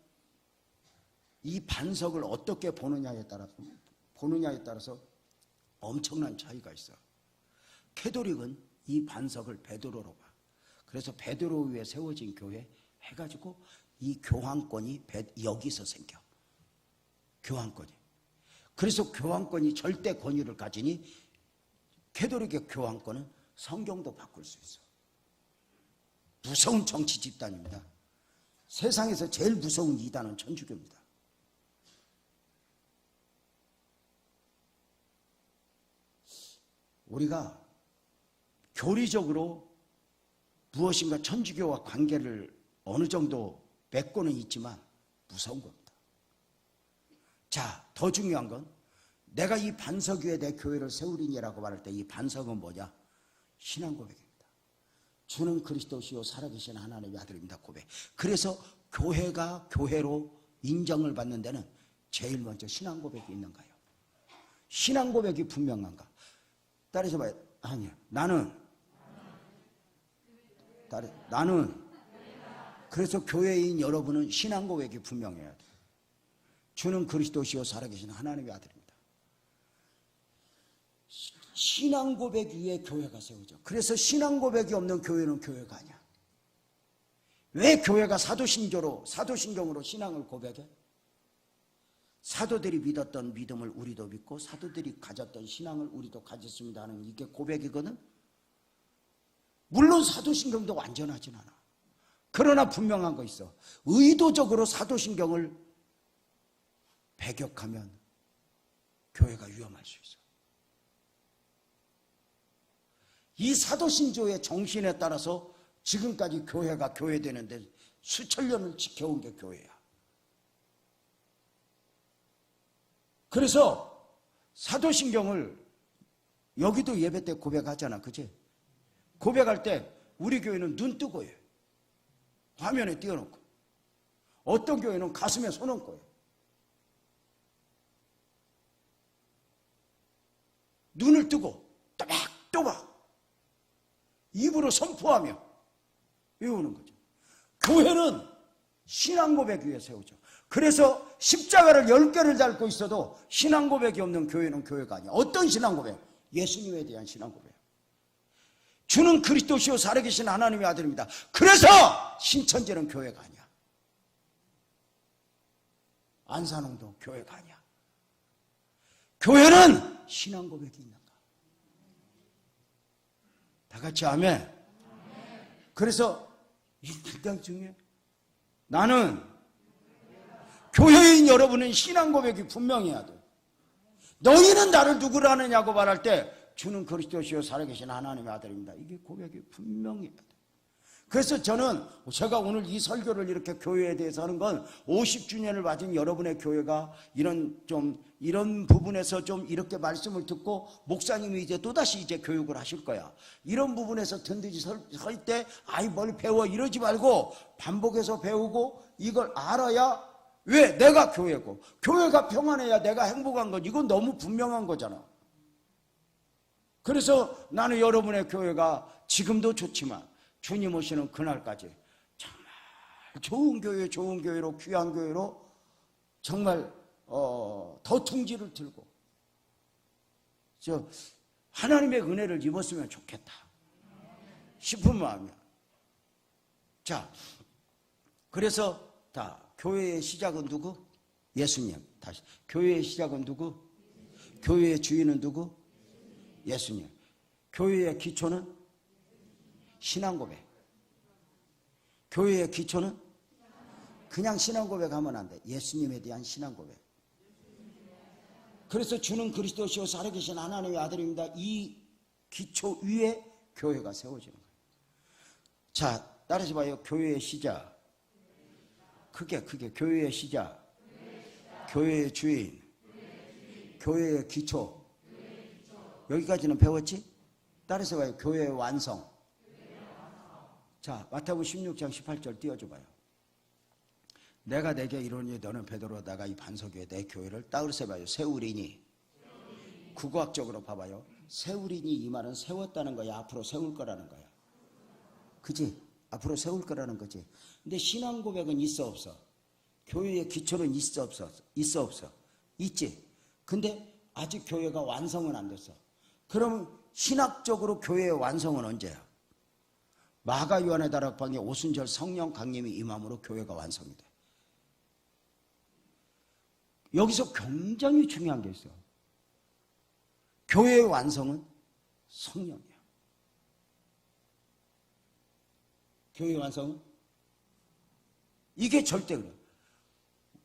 이 반석을 어떻게 보느냐에 따라서 엄청난 차이가 있어. 캐톨릭은 이 반석을 베드로로 봐. 그래서 베드로 위에 세워진 교회 해가지고 이 교황권이 여기서 생겨. 교황권이. 그래서 교황권이 절대 권위를 가지니 캐톨릭의 교황권은 성경도 바꿀 수 있어. 무서운 정치 집단입니다. 세상에서 제일 무서운 이단은 천주교입니다. 우리가 교리적으로 무엇인가 천주교와 관계를 어느 정도 맺고는 있지만 무서운 겁니다. 자, 더 중요한 건 내가 이 반석 위에 내 교회를 세우리니라고 말할 때 이 반석은 뭐냐? 신앙 고백입니다. 주는 그리스도시요 살아계신 하나님의 아들입니다. 고백. 그래서 교회가 교회로 인정을 받는 데는 제일 먼저 신앙 고백이 있는가요? 신앙 고백이 분명한가? 따라서 봐요. 아니요. 나는 그래서 교회인 여러분은 신앙 고백이 분명해야 돼요. 주는 그리스도시요 살아계신 하나님의 아들입니다. 신앙 고백 위에 교회가 세우죠. 그래서 신앙 고백이 없는 교회는 교회가 아니야. 왜 교회가 사도신경으로 신앙을 고백해? 사도들이 믿었던 믿음을 우리도 믿고 사도들이 가졌던 신앙을 우리도 가졌습니다 하는 이게 고백이거든. 물론 사도신경도 완전하진 않아. 그러나 분명한 거 있어. 의도적으로 사도신경을 배격하면 교회가 위험할 수 있어. 이 사도신조의 정신에 따라서 지금까지 교회가 교회되는데 수천 년을 지켜온 게 교회야. 그래서 사도신경을 여기도 예배 때 고백하잖아. 그치? 고백할 때 우리 교회는 눈 뜨고 해. 화면에 띄워놓고. 어떤 교회는 가슴에 손 얹고 해. 눈을 뜨고 또박또박 입으로 선포하며 외우는 거죠. 교회는 신앙 고백 위에 세우죠. 그래서 십자가를 10개를 달고 있어도 신앙 고백이 없는 교회는 교회가 아니야. 어떤 신앙 고백? 예수님에 대한 신앙 고백. 주는 그리스도시요 살아계신 하나님의 아들입니다. 그래서 신천지는 교회가 아니야. 안산홍도 교회가 아니야. 교회는 신앙 고백이 있는가? 다 같이 아멘. 그래서 이 굉장히 중요해. 나는 교회인 여러분은 신앙 고백이 분명해야 돼. 너희는 나를 누구라 하느냐고 말할 때 주는 그리스도시요 살아계신 하나님의 아들입니다. 이게 고백이 분명해야 돼. 그래서 저는 제가 오늘 이 설교를 이렇게 교회에 대해서 하는 건 50주년을 맞은 여러분의 교회가 이런 부분에서 좀 이렇게 말씀을 듣고 목사님이 이제 또다시 이제 교육을 하실 거야. 이런 부분에서 든든히 설 때 아이 뭘 배워 이러지 말고 반복해서 배우고 이걸 알아야 왜? 내가 교회고 교회가 평안해야 내가 행복한 건 이건 너무 분명한 거잖아. 그래서 나는 여러분의 교회가 지금도 좋지만 주님 오시는 그날까지 정말 좋은 교회로 귀한 교회로 정말 더 둥지를 들고 하나님의 은혜를 입었으면 좋겠다 싶은 마음이야. 자, 그래서 교회의 시작은 누구? 예수님. 다시 교회의 시작은 누구? 교회의 주인은 누구? 예수님. 교회의 기초는 신앙 고백. 교회의 기초는 그냥 신앙 고백하면 안 돼. 예수님에 대한 신앙 고백. 그래서 주는 그리스도시요 살아계신 하나님의 아들입니다. 이 기초 위에 교회가 세워지는 거예요. 자, 따라서 봐요. 교회의 시작. 크게 교회의 시작. 교회의 주인. 교회의 기초. 여기까지는 배웠지? 따라서 봐요. 교회의 완성. 자, 마태복음 16장 18절 띄워줘봐요. 내가 내게 이르노니 너는 베드로다가 이 반석위에 내 교회를 따르세 봐요. 세우리니. 국어학적으로 봐봐요. 세우리니 이 말은 세웠다는 거야. 앞으로 세울 거라는 거야. 그지? 앞으로 세울 거라는 거지. 근데 신앙 고백은 있어 없어? 교회의 기초는 있어 없어? 있어 없어? 있지. 근데 아직 교회가 완성은 안 됐어. 그럼 신학적으로 교회의 완성은 언제야? 마가 요한의 다락방에 오순절 성령 강림이 임함으로 교회가 완성이 돼. 여기서 굉장히 중요한 게 있어. 교회의 완성은 성령이야. 교회의 완성은? 이게 절대 그래.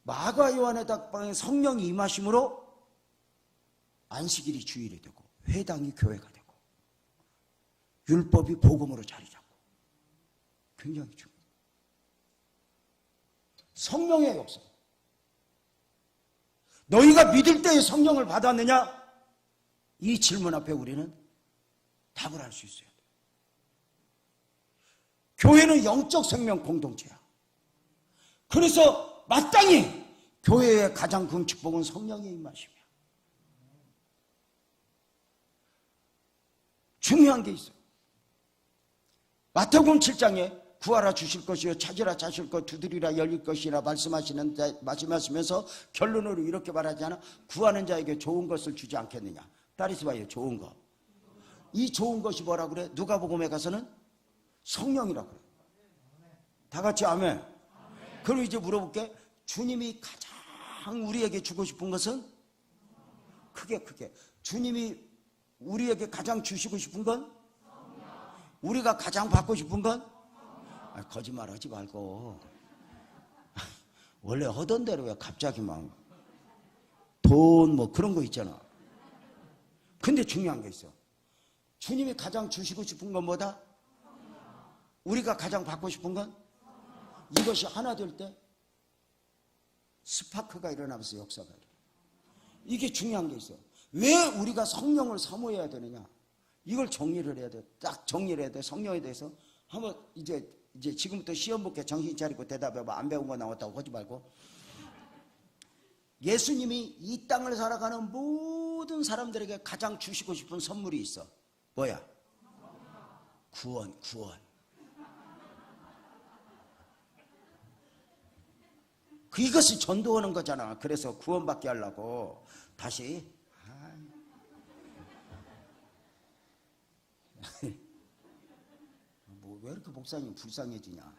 마가 요한의 다락방에 성령이 임하심으로 안식일이 주일이 되고 회당이 교회가 되고 율법이 복음으로 자리 잡고 굉장히 중요해요. 성령의 역사. 너희가 믿을 때에 성령을 받았느냐? 이 질문 앞에 우리는 답을 할 수 있어야 돼. 교회는 영적 생명 공동체야. 그래서 마땅히 교회의 가장 큰 축복은 성령의 임하심이야. 중요한 게 있어. 마태복음 7장에 구하라 주실 것이요 찾으라 찾을 것 두드리라 열릴 것이라 말씀하시면서 결론으로 이렇게 말하지 않아? 구하는 자에게 좋은 것을 주지 않겠느냐. 따라서 봐요. 좋은 것. 이 좋은 것이 뭐라 그래? 누가복음에 가서는 성령이라 그래. 다 같이 아멘. 그럼 이제 물어볼게. 주님이 가장 우리에게 주고 싶은 것은? 크게 주님이 우리에게 가장 주시고 싶은 건? 우리가 가장 받고 싶은 건? 거짓말하지 말고 원래 하던 대로 왜 갑자기 막 돈 뭐 그런 거 있잖아. 근데 중요한 게 있어. 주님이 가장 주시고 싶은 건 뭐다? 우리가 가장 받고 싶은 건? 이것이 하나 될 때 스파크가 일어나면서 역사가 일어나. 이게 중요한 게 있어. 왜 우리가 성령을 사모해야 되느냐? 이걸 정리를 해야 돼. 딱 정리를 해야 돼. 성령에 대해서 한번 이제 지금부터 시험 볼게. 정신 차리고 대답해봐. 안 배운 거 나왔다고 하지 말고. 예수님이 이 땅을 살아가는 모든 사람들에게 가장 주시고 싶은 선물이 있어. 뭐야? 구원. 이것이 전도하는 거잖아. 그래서 구원받게 하려고. 다시. 왜 이렇게 목사님 불쌍해지냐?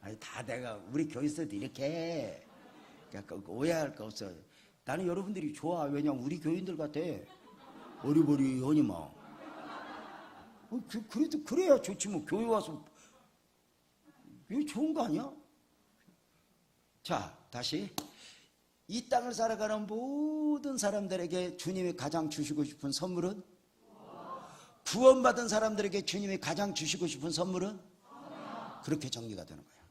아니 다 내가 우리 교회에서도 이렇게 오해할 거 없어. 나는 여러분들이 좋아. 왜냐면 우리 교인들 같아. 어리버리하니 막. 그래도 그래야 좋지 뭐. 교회 와서 이게 좋은 거 아니야? 자, 다시. 이 땅을 살아가는 모든 사람들에게 주님이 가장 주시고 싶은 선물은? 구원받은 사람들에게 주님이 가장 주시고 싶은 선물은? 그렇게 정리가 되는 거예요.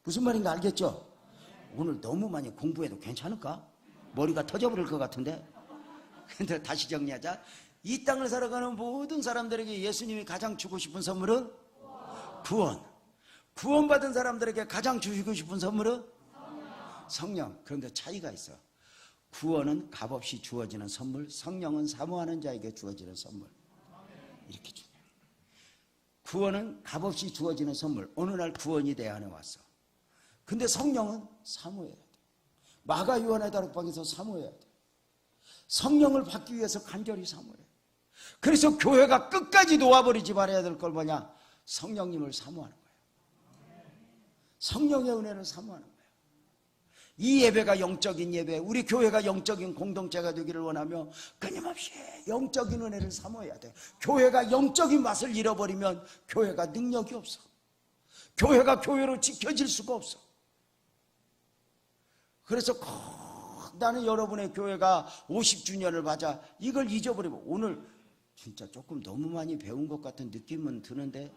무슨 말인가 알겠죠? 오늘 너무 많이 공부해도 괜찮을까? 머리가 터져버릴 것 같은데. 근데 다시 정리하자. 이 땅을 살아가는 모든 사람들에게 예수님이 가장 주고 싶은 선물은? 구원. 구원받은 사람들에게 가장 주시고 싶은 선물은? 성령. 그런데 차이가 있어. 구원은 값없이 주어지는 선물, 성령은 사모하는 자에게 주어지는 선물. 이렇게 중요해요. 구원은 값없이 주어지는 선물. 어느 날 구원이 내 안에 왔어. 근데 성령은 사모해야 돼. 마가 요한의 다락방에서 사모해야 돼. 성령을 받기 위해서 간절히 사모해. 그래서 교회가 끝까지 놓아버리지 말아야 될 걸 뭐냐? 성령님을 사모하는 거예요. 성령의 은혜를 사모하는 거예요. 이 예배가 영적인 예배, 우리 교회가 영적인 공동체가 되기를 원하며 끊임없이 영적인 은혜를 사모해야 돼. 교회가 영적인 맛을 잃어버리면 교회가 능력이 없어. 교회가 교회로 지켜질 수가 없어. 그래서 나는 여러분의 교회가 50주년을 맞아 이걸 잊어버리고, 오늘 진짜 조금 너무 많이 배운 것 같은 느낌은 드는데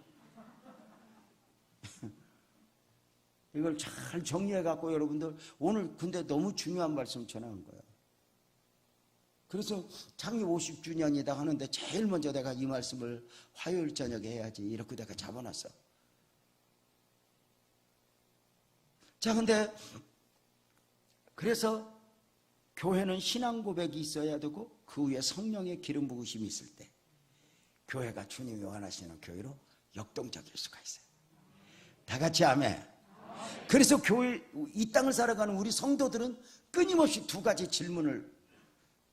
이걸 잘 정리해 갖고 여러분들 오늘 근데 너무 중요한 말씀 전하는 거예요. 그래서 창립 50주년이다 하는데 제일 먼저 내가 이 말씀을 화요일 저녁에 해야지 이렇게 내가 잡아놨어. 자, 근데 그래서 교회는 신앙 고백이 있어야 되고 그 위에 성령의 기름 부으심이 있을 때 교회가 주님이 원하시는 교회로 역동적일 수가 있어요. 다 같이 아멘. 그래서 교회, 이 땅을 살아가는 우리 성도들은 끊임없이 두 가지 질문을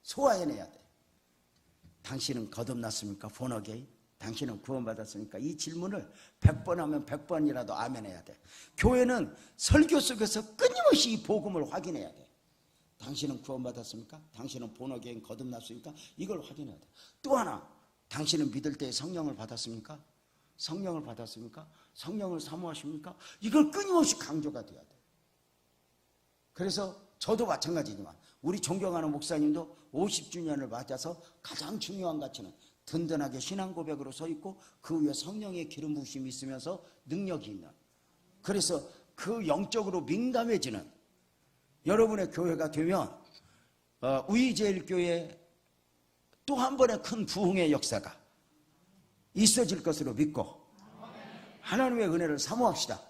소화해내야 돼. 당신은 거듭났습니까? 본어게인? 당신은 구원받았습니까? 이 질문을 100번 하면 100번이라도 아멘 해야 돼. 교회는 설교 속에서 끊임없이 이 복음을 확인해야 돼. 당신은 구원받았습니까? 당신은 본어게인 거듭났습니까? 이걸 확인해야 돼. 또 하나, 당신은 믿을 때 성령을 받았습니까? 성령을 받았습니까? 성령을 사모하십니까? 이걸 끊임없이 강조가 돼야 돼. 그래서 저도 마찬가지지만 우리 존경하는 목사님도 50주년을 맞아서 가장 중요한 가치는 든든하게 신앙 고백으로 서 있고 그 위에 성령의 기름 부으심이 있으면서 능력이 있는, 그래서 그 영적으로 민감해지는 여러분의 교회가 되면 우이제일교회 또 한 번의 큰 부흥의 역사가 있어질 것으로 믿고 하나님의 은혜를 사모합시다.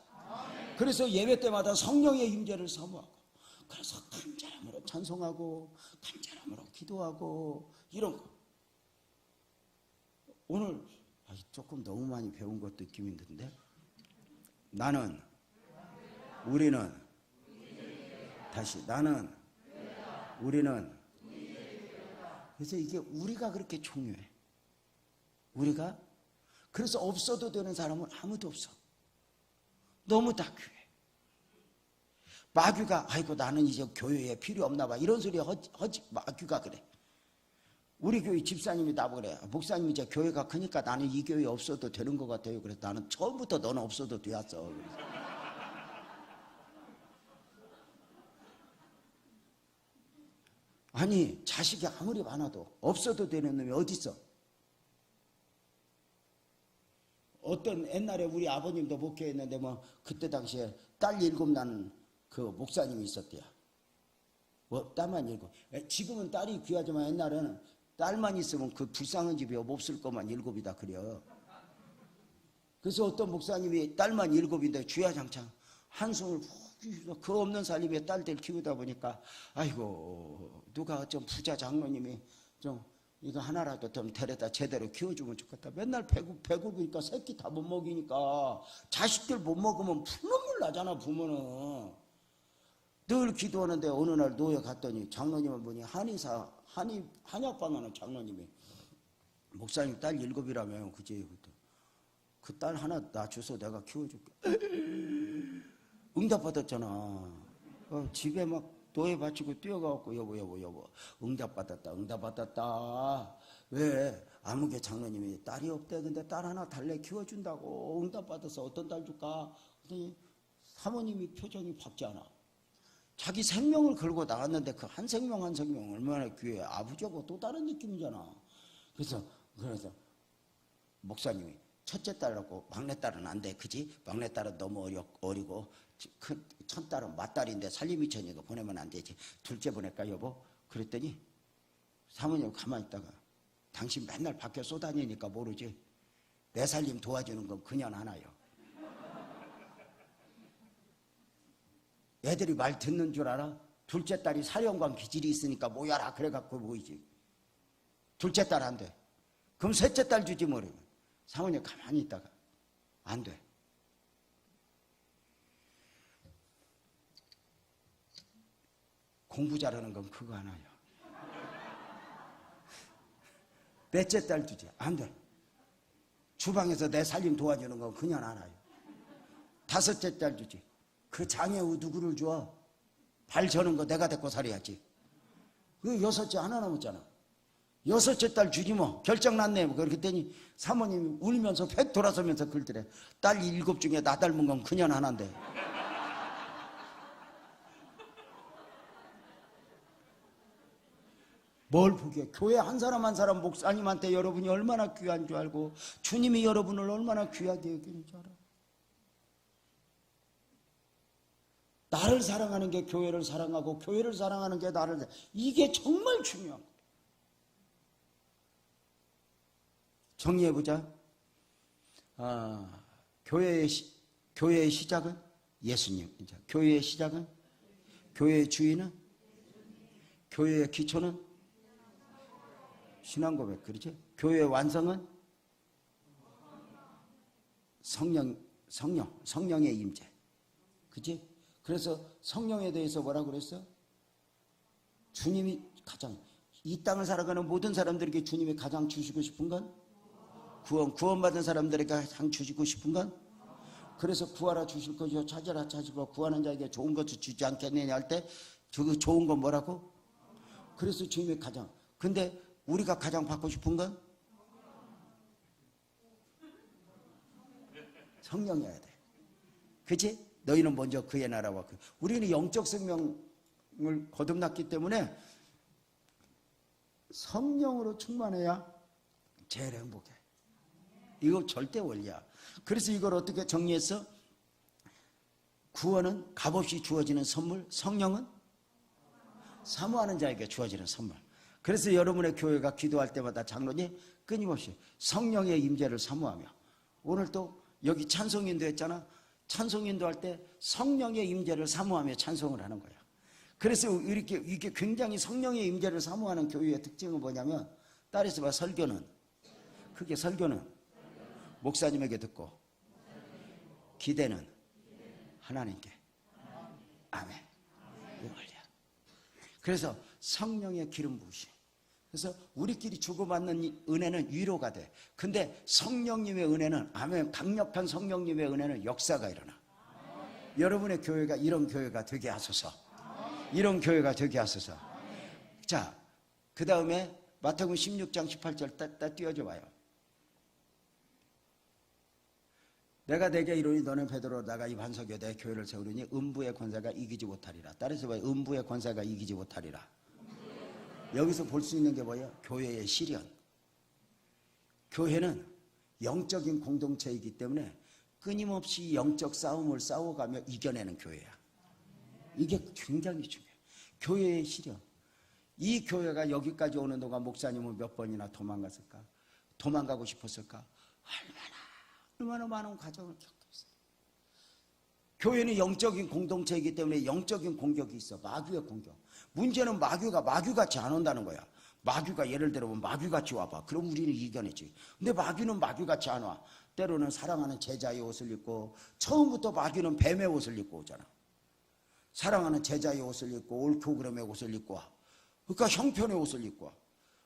그래서 예배 때마다 성령의 임재를 사모하고, 그래서 간절함으로 찬송하고 간절함으로 기도하고 이런 거. 오늘 조금 너무 많이 배운 것도 느낌이 있는데, 나는, 우리는, 다시 나는, 우리는. 그래서 이게 우리가 그렇게 중요해. 우리가. 그래서 없어도 되는 사람은 아무도 없어. 너무 다 귀해. 마귀가 아이고 나는 이제 교회에 필요 없나 봐 이런 소리에 마귀가 그래. 우리 교회 집사님이 나보고 그래. 목사님 이제 교회가 크니까 나는 이 교회에 없어도 되는 것 같아요. 그래서 나는 처음부터 너는 없어도 되었어. 아니 자식이 아무리 많아도 없어도 되는 놈이 어디 있어? 어떤 옛날에 우리 아버님도 목회했는데 뭐 그때 당시에 딸 7 낳은 그 목사님이 있었대요. 뭐 딸만 7. 지금은 딸이 귀하지만 옛날에는 딸만 있으면 그 불쌍한 집이 없을 것만 7이다 그려. 그래서 어떤 목사님이 딸만 7인데 주야장창 한숨을 그 없는 살림에 딸들 키우다 보니까 아이고 누가 좀 부자 장로님이 좀 이거 하나라도 좀 데려다 제대로 키워주면 좋겠다. 맨날 배고프니까 새끼 다 못 먹이니까 자식들 못 먹으면 푸른물 나잖아. 부모는 늘 기도하는데 어느 날 노예 갔더니 장로님을 보니 한약방 하는 장로님이 목사님 딸 7이라며 그지 그 딸 하나 나 줘서 내가 키워줄게. 응답받았잖아. 집에 막 노예 바치고 뛰어가갖고 여보 응답받았다. 왜? 아무개 장로님이 딸이 없대. 근데 딸 하나 달래 키워준다고. 응답받아서 어떤 딸 줄까? 그랬더니 사모님이 표정이 밝지 않아. 자기 생명을 걸고 나갔는데 그 한 생명 한 생명 얼마나 귀해. 아버지하고 또 다른 느낌이잖아. 그래서 목사님이 첫째 딸하고 막내 딸은 안 돼, 그지? 막내 딸은 너무 어리고 첫 딸은 맏딸인데 살림이천이니까 보내면 안 되지. 둘째 보낼까 여보? 그랬더니 사모님 가만히 있다가 당신 맨날 밖에 쏘다니니까 모르지. 내 살림 도와주는 건 그년 하나요. 애들이 말 듣는 줄 알아? 둘째 딸이 사령관 기질이 있으니까 모여라 그래갖고 모이지. 둘째 딸 안 돼. 그럼 셋째 딸 주지 모르면. 사모님 가만히 있다가 안 돼. 공부 잘하는 건 그거 하나요. 넷째 딸 주지. 안 돼. 주방에서 내 살림 도와주는 건 그냥 하나요. 다섯째 딸 주지. 그 장애우 누구를 줘? 발 저는 거 내가 데리고 살아야지. 그 여섯째 하나 남았잖아. 여섯째 딸 주지 뭐. 결정 났네. 뭐 그랬더니 사모님이 울면서 팩 돌아서면서 그러더래. 딸 7 중에 나 닮은 건 그년 하나인데. 뭘 보게? 교회 한 사람 한 사람 목사님한테 여러분이 얼마나 귀한 줄 알고 주님이 여러분을 얼마나 귀하게 여기는 줄 알아. 나를 사랑하는 게 교회를 사랑하고 교회를 사랑하는 게 나를 이게 정말 중요한 거야. 정리해보자. 교회의 시작은 예수님. 교회의 시작은, 교회의 주인은, 교회의 기초는 신앙고백. 그렇지? 교회의 완성은 성령의 임재. 그치? 그래서 성령에 대해서 뭐라고 그랬어? 주님이 가장, 이 땅을 살아가는 모든 사람들에게 주님이 가장 주시고 싶은 건 구원받은 사람들에게 가장 주시고 싶은 건, 그래서 구하라 주실 것이요 찾으라 찾으고 구하는 자에게 좋은 것을 주지 않겠느냐 할 때 그 좋은 건 뭐라고? 그래서 주님이 가장, 근데 우리가 가장 받고 싶은 건 성령이어야 돼. 그치? 너희는 먼저 그의 나라와 우리는 영적 생명을 거듭났기 때문에 성령으로 충만해야 제일 행복해. 이거 절대 원리야. 그래서 이걸 어떻게 정리했어? 구원은 값없이 주어지는 선물, 성령은 사모하는 자에게 주어지는 선물. 그래서 여러분의 교회가 기도할 때마다 장로님 끊임없이 성령의 임재를 사모하며, 오늘 또 여기 찬송인도 했잖아. 찬송인도 할 때 성령의 임재를 사모하며 찬송을 하는 거야. 그래서 이게 굉장히 성령의 임재를 사모하는 교회의 특징은 뭐냐면, 따라서 봐. 설교는 목사님에게 듣고, 기대는 하나님께. 아멘. 이 원리야. 그래서 성령의 기름 부으심. 그래서 우리끼리 주고받는 은혜는 위로가 돼. 근데 성령님의 은혜는, 아멘, 강력한 성령님의 은혜는 역사가 일어나. 여러분의 교회가 이런 교회가 되게 하소서. 이런 교회가 되게 하소서. 자, 그 다음에 마태복음 16장 18절 딱 띄워줘 봐요. 내가 내게 이르니 너는 베드로 나가 이 반석에 내 교회를 세우리니 음부의 권세가 이기지 못하리라. 따라서 봐요. 음부의 권세가 이기지 못하리라. 여기서 볼 수 있는 게 뭐예요? 교회의 시련. 교회는 영적인 공동체이기 때문에 끊임없이 영적 싸움을 싸워가며 이겨내는 교회야. 이게 굉장히 중요해요. 교회의 시련. 이 교회가 여기까지 오는 동안 목사님은 몇 번이나 도망갔을까? 도망가고 싶었을까? 얼마나 많은 과정을 겪었어요. 교회는 영적인 공동체이기 때문에 영적인 공격이 있어. 마귀의 공격. 문제는 마귀같이 안 온다는 거야. 마귀가 예를 들어 보면 마귀같이 와봐. 그럼 우리는 이겨내지. 근데 마귀는 마귀같이 안 와. 때로는 사랑하는 제자의 옷을 입고, 처음부터 마귀는 뱀의 옷을 입고 오잖아. 사랑하는 제자의 옷을 입고 올 프로그램의 옷을 입고 와. 그러니까 형편의 옷을 입고 와.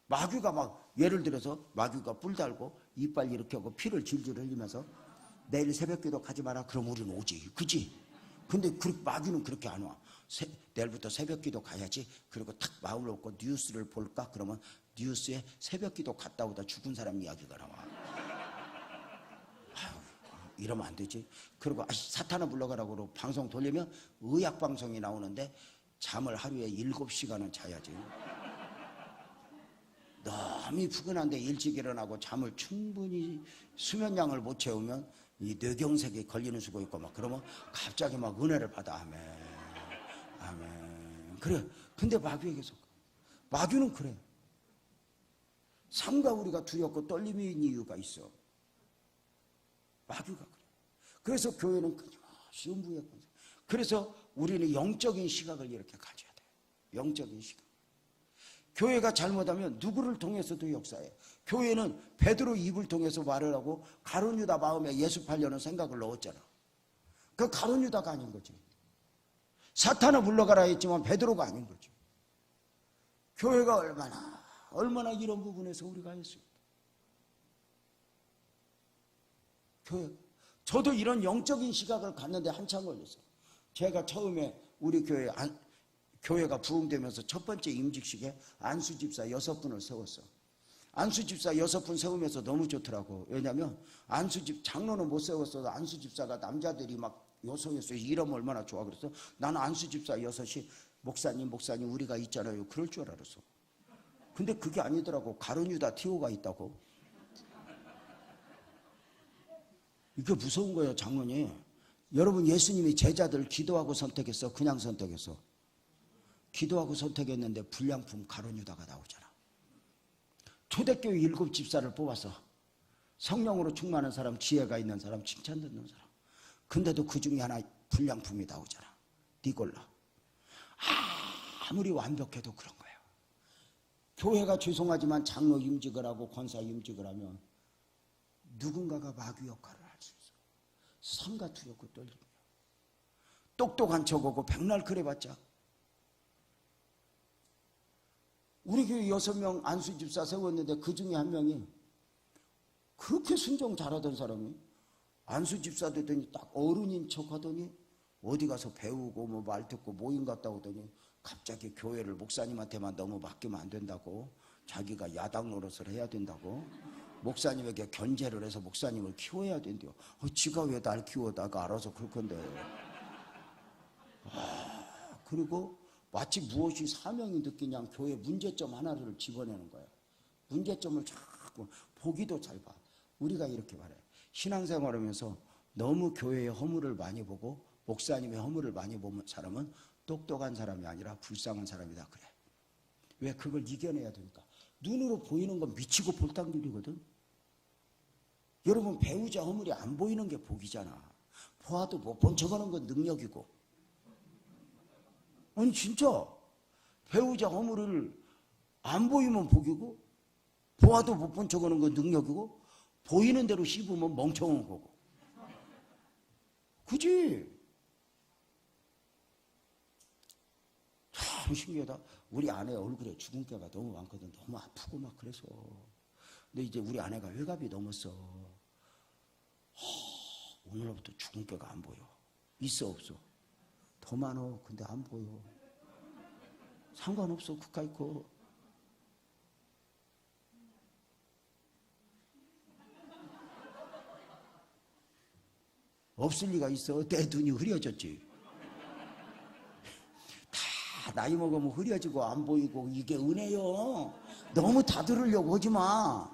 마귀가 막, 예를 들어서 마귀가 뿔 달고 이빨 이렇게 하고 피를 질질 흘리면서 내일 새벽기도 가지 마라. 그럼 우리는 오지. 그지? 근데 마귀는 그렇게 안 와. 내일부터 새벽기도 가야지. 그리고 탁 마음을 먹고 뉴스를 볼까? 그러면 뉴스에 새벽기도 갔다 오다 죽은 사람 이야기가 나와. 이러면 안 되지. 그리고 사탄아 불러가라고 그러고 방송 돌리면 의학 방송이 나오는데 잠을 하루에 7시간은 자야지. 너무 푸근한데 일찍 일어나고 잠을 충분히 수면량을 못 채우면 이 뇌경색에 걸리는 수가 있고 막 그러면 갑자기 막 은혜를 받아. 아멘. 아멘. 그래. 근데 마귀에게서 마귀는 그래. 삼가 우리가 두렵고 떨림이 있는 이유가 있어. 마귀가 그래. 그래서 교회는 끊임없이 음부의 권세. 그래서 우리는 영적인 시각을 이렇게 가져야 돼. 영적인 시각. 교회가 잘못하면 누구를 통해서도 역사해. 교회는 베드로 입을 통해서 말을 하고 가룟 유다 마음에 예수 팔려는 생각을 넣었잖아. 그 가룟 유다가 아닌 거지. 사탄을 물러가라 했지만 베드로가 아닌 거지. 교회가 얼마나 이런 부분에서 우리가 했습니다. 교회. 저도 이런 영적인 시각을 갖는데 한참 걸렸어요. 제가 처음에 우리 교회가 부흥되면서 첫 번째 임직식에 안수집사 6분을 세웠어. 안수집사 6분 세우면서 너무 좋더라고. 왜냐면 장로는 못 세웠어도 안수집사가 남자들이 막 요송했어요. 이러면 얼마나 좋아. 그래서 나는 안수집사 6이 목사님 우리가 있잖아요. 그럴 줄 알았어. 근데 그게 아니더라고. 가룟 유다 티오가 있다고. 이게 무서운 거예요, 장로님. 여러분, 예수님이 제자들 기도하고 선택했어? 그냥 선택했어? 기도하고 선택했는데 불량품 가룟 유다가 나오잖아. 초대교회 7 집사를 뽑아서 성령으로 충만한 사람, 지혜가 있는 사람, 칭찬 듣는 사람. 근데도 그 중에 하나 불량품이 나오잖아. 니골라. 아무리 완벽해도 그런 거예요. 교회가 죄송하지만 장로 임직을 하고 권사 임직을 하면 누군가가 마귀 역할을 할 수 있어. 삼가 두렵고 떨리며 똑똑한 척하고 백날 그래봤자. 우리 교회 6명 안수집사 세웠는데 그 중에 한 명이 그렇게 순종 잘하던 사람이 안수집사 되더니 딱 어른인 척하더니 어디 가서 배우고 뭐 말 듣고 모임 갔다 오더니 갑자기 교회를 목사님한테만 너무 맡기면 안 된다고, 자기가 야당 노릇을 해야 된다고, 목사님에게 견제를 해서 목사님을 키워야 된대요. 지가 왜 날 키워다가 알아서 그럴 건데. 그리고 마치 무엇이 사명이 느끼냐 교회 문제점 하나를 집어내는 거예요. 문제점을 자꾸 보기도 잘 봐. 우리가 이렇게 말해. 신앙생활하면서 너무 교회의 허물을 많이 보고 목사님의 허물을 많이 보는 사람은 똑똑한 사람이 아니라 불쌍한 사람이다 그래. 왜? 그걸 이겨내야 되니까. 눈으로 보이는 건 미치고 볼당들이거든. 여러분, 배우자 허물이 안 보이는 게 복이잖아. 보아도 못 본 척하는 건 능력이고. 아니 진짜 배우자 허물을 안 보이면 복이고, 보아도 못 본 척하는 건 능력이고, 보이는 대로 씹으면 멍청한 거고. 그지? 참 신기하다. 우리 아내 얼굴에 주근깨가 너무 많거든. 너무 아프고 막 그래서. 근데 이제 우리 아내가 회갑이 넘었어. 오늘부터 주근깨가 안 보여. 있어 없어? 더 많어. 근데 안 보여. 상관없어. 그까이 거. 없을 리가 있어. 내 눈이 흐려졌지. 다 나이 먹으면 흐려지고 안 보이고 이게 은혜요. 너무 다 들으려고 하지 마.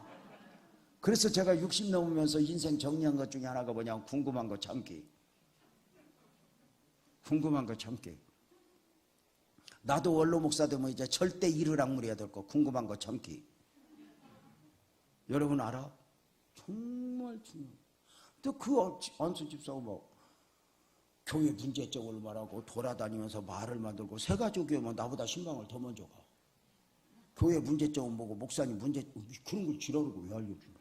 그래서 제가 60 넘으면서 인생 정리한 것 중에 하나가 뭐냐면 궁금한 거 참기. 궁금한 거 참기. 나도 원로 목사 되면 이제 절대 이를 악물어야 될 거. 궁금한 거 참기. 여러분 알아? 정말 중요해. 또 그 안수집사가 뭐 교회 문제점을 말하고 돌아다니면서 말을 만들고 세 가지 교회면 나보다 신방을 더 먼저 가. 교회 문제점을 보고 목사님 그런 걸 지랄하고 왜 알려주냐.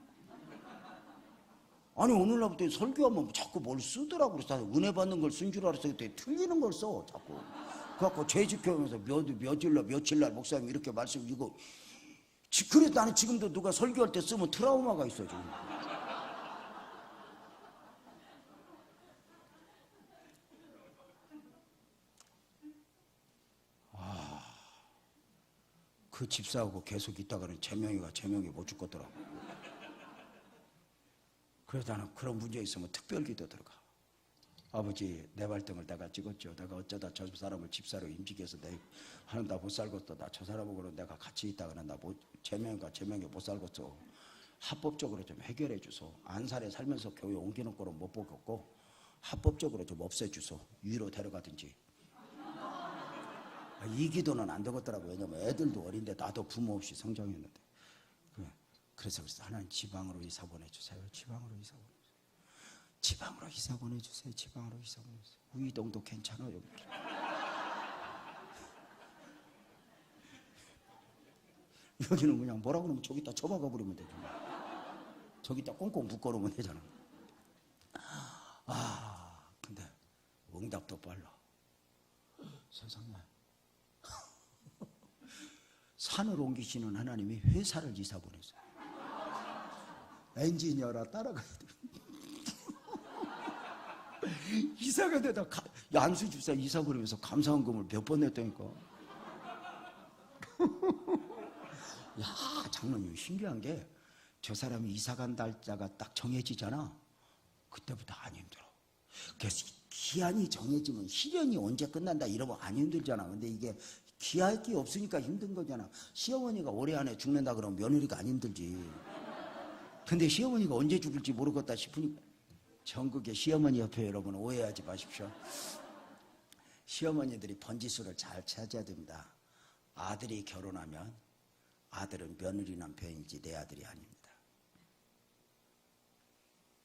아니 오늘날부터 설교하면 자꾸 뭘 쓰더라고. 그래서 은혜 받는 걸 쓴 줄 알았어. 그때 틀리는 걸 써 자꾸. 그래갖고 죄지켜면서 며칠 날 목사님 이렇게 말씀 이거. 그래서 나는 지금도 누가 설교할 때 쓰면 트라우마가 있어 지금. 그 집사하고 계속 있다가는 제명이 못 죽겠더라고. 그래서 나는 그런 문제 있으면 특별기도 들어가. 아버지 내 발등을 내가 찍었죠. 내가 어쩌다 저 사람을 집사로 임직해서 하는 나 못 살겠어. 나 저 사람하고 내가 같이 있다가는 나 제명에 못 살겠어. 합법적으로 좀 해결해 주소. 안산에 살면서 교회 옮기는 거로 못 보겠고 합법적으로 좀 없애주소. 위로 데려가든지. 이 기도는 안 되겠더라고. 왜냐면 애들도 어린데 나도 부모 없이 성장했는데. 그래서 하나님 지방으로 이사 보내주세요. 지방으로 이사 보내주세요. 지방으로 이사 보내주세요. 지방으로 이사 보내주세요. 우이동도 괜찮아요. 여기는 그냥 뭐라 그러면 저기다 쳐박아 버리면 되죠. 저기다 꽁꽁 묶어놓으면 되잖아. 근데 응답도 빨라. 세상에. 산을 옮기시는 하나님이 회사를 이사 보내세요. 엔지니어라 따라가야 돼. 이사가 되다 안수집사 이사 보내면서 감사원금을 몇 번 냈다니까. 야, 장로님 신기한 게 저 사람이 이사 간 날짜가 딱 정해지잖아. 그때부터 안 힘들어. 그래서 기한이 정해지면 시련이 언제 끝난다 이러면 안 힘들잖아. 근데 이게 기할 게 없으니까 힘든 거잖아. 시어머니가 올해 안에 죽는다 그러면 며느리가 안 힘들지. 근데 시어머니가 언제 죽을지 모르겠다 싶으니까. 전국의 시어머니 협회 여러분 오해하지 마십시오. 시어머니들이 번지수를 잘 찾아야 됩니다. 아들이 결혼하면 아들은 며느리 남편이지 내 아들이 아닙니다.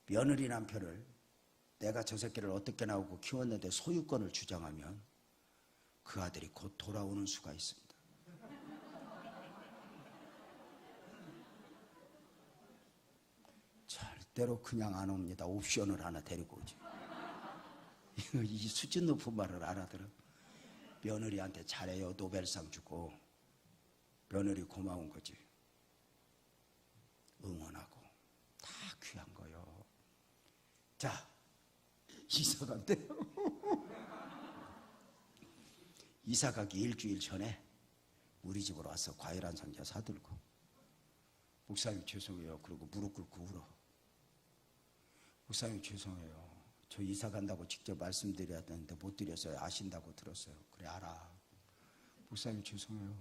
며느리 남편을 내가 저 새끼를 어떻게 나오고 키웠는데 소유권을 주장하면 그 아들이 곧 돌아오는 수가 있습니다. 절대로 그냥 안 옵니다. 옵션을 하나 데리고 오지. 이 수준 높은 말을 알아들어. 며느리한테 잘해요. 노벨상 주고. 며느리 고마운 거지. 응원하고. 다 귀한 거요. 자, 이사 간대요. 이사 가기 일주일 전에 우리 집으로 와서 과일 한 상자 사들고 목사님 죄송해요. 그리고 무릎 꿇고 울어. 목사님 죄송해요. 저 이사 간다고 직접 말씀드려야 되는데 못 드렸어요. 아신다고 들었어요. 그래 알아. 목사님 죄송해요.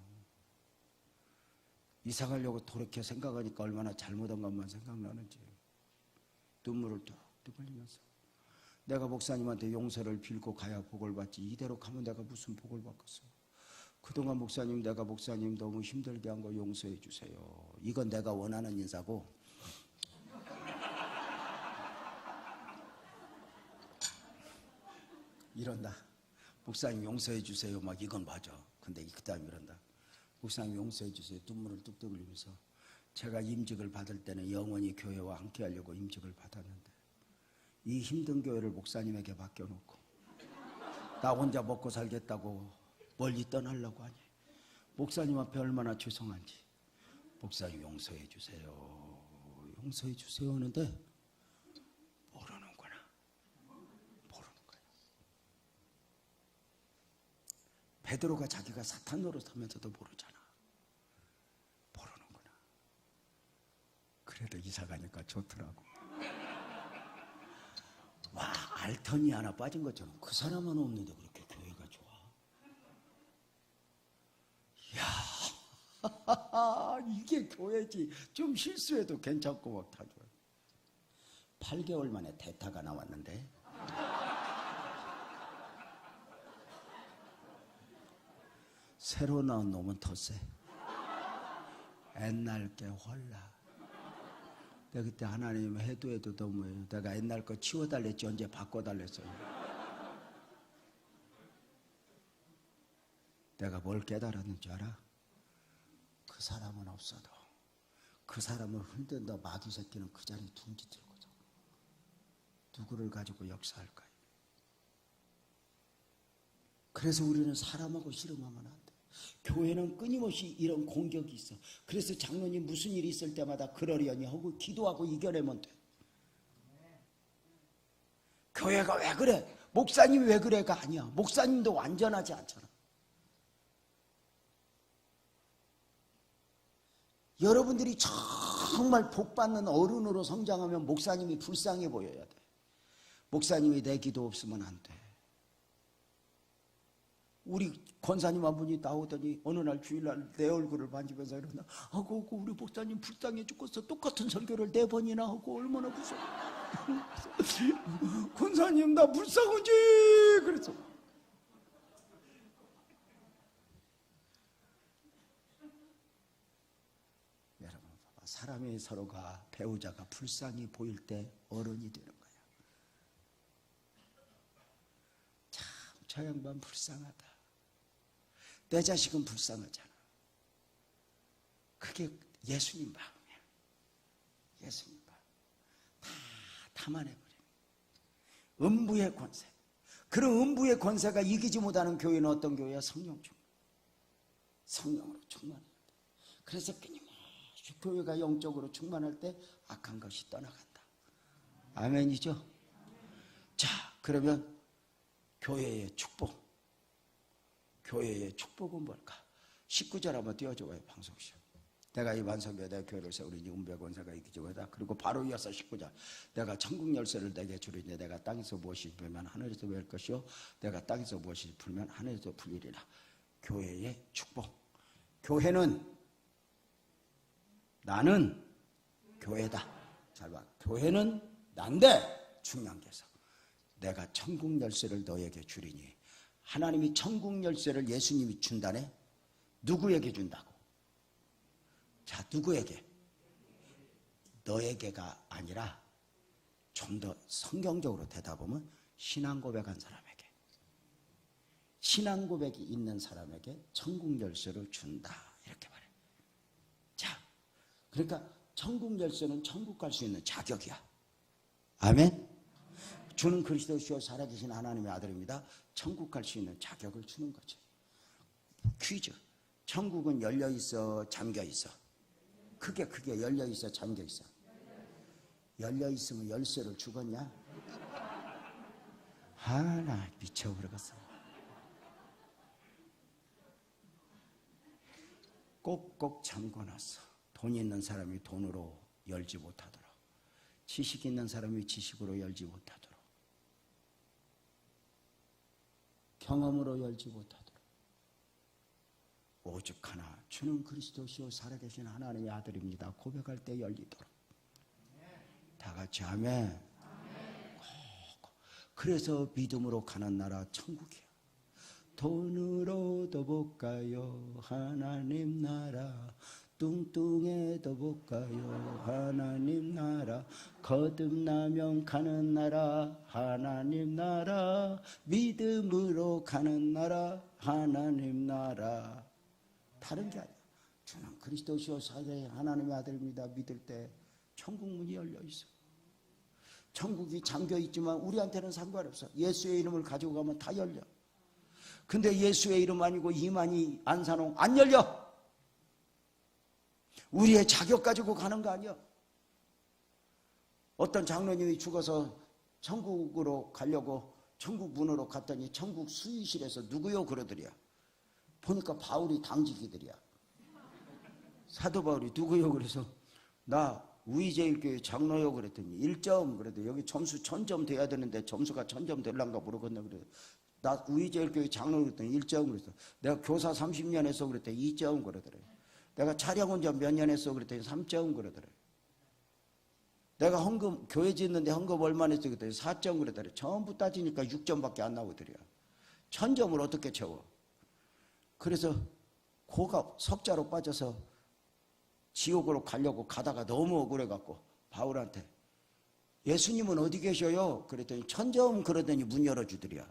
이사 가려고 그렇게 생각하니까 얼마나 잘못한 것만 생각나는지 눈물을 뚝뚝 흘리면서 내가 목사님한테 용서를 빌고 가야 복을 받지 이대로 가면 내가 무슨 복을 받겠어. 그동안 목사님 내가 목사님 너무 힘들게 한 거 용서해 주세요. 이건 내가 원하는 인사고 이런다. 목사님 용서해 주세요. 막 이건 맞아. 근데 그 다음에 이런다. 목사님 용서해 주세요. 눈물을 뚝뚝 흘리면서 제가 임직을 받을 때는 영원히 교회와 함께 하려고 임직을 받았는데 이 힘든 교회를 목사님에게 맡겨놓고 나 혼자 먹고 살겠다고 멀리 떠나려고 하니 목사님 앞에 얼마나 죄송한지 목사님 용서해 주세요. 용서해 주세요 하는데 모르는구나. 모르는 거야. 베드로가 자기가 사탄 노릇하면서도 모르잖아. 모르는구나. 그래도 이사 가니까 좋더라고. 와, 알턴이 하나 빠진 것처럼 그 사람은 없는데 그렇게 교회가 좋아. 이야, 이게 교회지. 좀 실수해도 괜찮고 막 다 좋아. 8개월 만에 대타가 나왔는데 새로 나온 놈은 더 세. 옛날 게 홀라. 내가 그때 하나님 해도 너무해요. 내가 옛날 거 치워달랬지 언제 바꿔달랬어요. 내가 뭘 깨달았는 줄 알아? 그 사람은 없어도 그 사람을 흔든다 마귀 새끼는 그 자리에 둥지 들고서 누구를 가지고 역사할까요? 그래서 우리는 사람하고 씨름하면 안 돼. 교회는 끊임없이 이런 공격이 있어. 그래서 장로님 무슨 일이 있을 때마다 그러려니 하고 기도하고 이겨내면 돼. 교회가 왜 그래? 목사님이 왜 그래가 아니야. 목사님도 완전하지 않잖아. 여러분들이 정말 복받는 어른으로 성장하면 목사님이 불쌍해 보여야 돼. 목사님이 내 기도 없으면 안 돼. 우리 권사님 한 분이 나오더니 어느 날 주일날 내 얼굴을 만지면서 이러나, 아고 우리 목사님 불쌍해 죽겠어. 똑같은 설교를 4번이나 하고 얼마나 무서워. 권사님 나 불쌍하지. 그래서 여러분 봐봐, 사람이 서로가 배우자가 불쌍히 보일 때 어른이 되는 거야. 참 저 양반 불쌍하다. 내 자식은 불쌍하잖아. 그게 예수님 마음이야. 예수님 마음. 다 담아내버려. 음부의 권세. 그런 음부의 권세가 이기지 못하는 교회는 어떤 교회야? 성령 충만. 성령으로 충만해야 돼. 그래서 끊임없이 교회가 영적으로 충만할 때 악한 것이 떠나간다. 아멘이죠? 자, 그러면 교회의 축복. 교회의 축복은 뭘까? 19절 한번 띄워줘봐요. 방송시험. 내가 이 완성교회 내 교회를 세우리니 음부의 권세가 이기지 못하다. 그리고 바로 이어서 19절. 내가 천국 열쇠를 내게 주리니 내가 땅에서 무엇이 풀면 하늘에서 뵐 것이요 내가 땅에서 무엇이 풀면 하늘에서 풀리리라. 교회의 축복. 교회는 나는 교회다. 잘 봐. 교회는 난데 중요한 게 있어. 내가 천국 열쇠를 너에게 주리니. 하나님이 천국 열쇠를 예수님이 준다네. 누구에게 준다고? 자, 누구에게? 너에게가 아니라 좀 더 성경적으로 대답하면 신앙 고백한 사람에게, 신앙 고백이 있는 사람에게 천국 열쇠를 준다 이렇게 말해. 자, 그러니까 천국 열쇠는 천국 갈 수 있는 자격이야. 아멘. 주는 그리스도시요 살아계신 하나님의 아들입니다. 천국 갈 수 있는 자격을 주는 거죠. 퀴즈. 천국은 열려 있어, 잠겨 있어? 크게 열려 있어, 잠겨 있어? 열려 있으면 열쇠를 주겠냐? 나 미쳐버리겠어. 꼭꼭 잠궈놨어. 돈 있는 사람이 돈으로 열지 못하도록, 지식 있는 사람이 지식으로 열지 못하도록, 경험으로 열지 못하도록. 오직 하나, 주는 그리스도시요 살아계신 하나님의 아들입니다. 고백할 때 열리도록. 다 같이 아멘. 그래서 믿음으로 가는 나라 천국이야. 돈으로도 못 가요 하나님 나라. 뚱뚱해도 못 가요 하나님 나라. 거듭나면 가는 나라 하나님 나라. 믿음으로 가는 나라 하나님 나라. 다른 게 아니야. 주는 그리스도시요 살아계신 하나님의 아들입니다. 믿을 때 천국 문이 열려 있어. 천국이 잠겨 있지만 우리한테는 상관없어. 예수의 이름을 가지고 가면 다 열려. 근데 예수의 이름 아니고 이만희 안산홍 안 열려. 우리의 자격 가지고 가는 거 아니야. 어떤 장로님이 죽어서 천국으로 가려고 천국 문으로 갔더니 천국 수의실에서 누구요 그러더랴. 보니까 바울이 당직이더랴. 사도 바울이 누구요 그래서 나 우이제일교회 장로요 그랬더니 1점 그래도 여기 점수 1000점 돼야 되는데 점수가 1000점 될란가 모르겠네. 그래 나 우이제일교회 장로 그랬더니 1점 그랬어. 내가 교사 30년 했어 그랬더니 2점 그러더래. 내가 차량운전 몇 년 했어 그랬더니 3점 그러더래. 내가 헌금 교회 짓는데 헌금 얼마 냈어 그랬더니 4점 그러더래. 전부 따지니까 6점밖에 안 나오더래. 1000점을 어떻게 채워? 그래서 고가 석자로 빠져서 지옥으로 가려고 가다가 너무 억울해갖고 바울한테 예수님은 어디 계셔요? 그랬더니 1000점 그러더니 문 열어주더랴.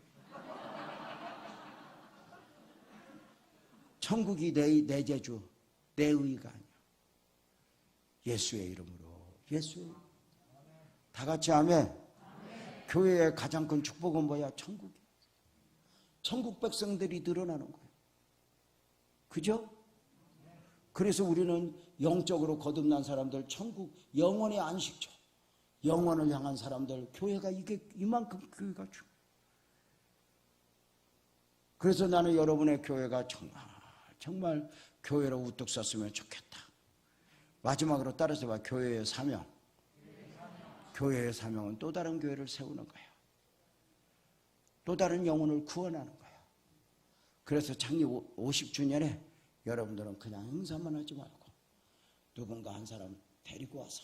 천국이 내 재주, 내 의가 아니야. 예수의 이름으로. 예수의 이름. 다 같이 아멘. 교회의 가장 큰 축복은 뭐야? 천국이야. 천국 백성들이 늘어나는 거야. 그죠? 그래서 우리는 영적으로 거듭난 사람들, 천국, 영원의 안식처, 영원을 향한 사람들, 교회가 이만큼 교회가 중요해. 그래서 나는 여러분의 교회가 정말 교회로 우뚝 섰으면 좋겠다. 마지막으로 따라서 봐. 교회의 사명. 교회의 사명은 또 다른 교회를 세우는 거예요. 또 다른 영혼을 구원하는 거예요. 그래서 창립 50주년에 여러분들은 그냥 행사만 하지 말고 누군가 한 사람 데리고 와서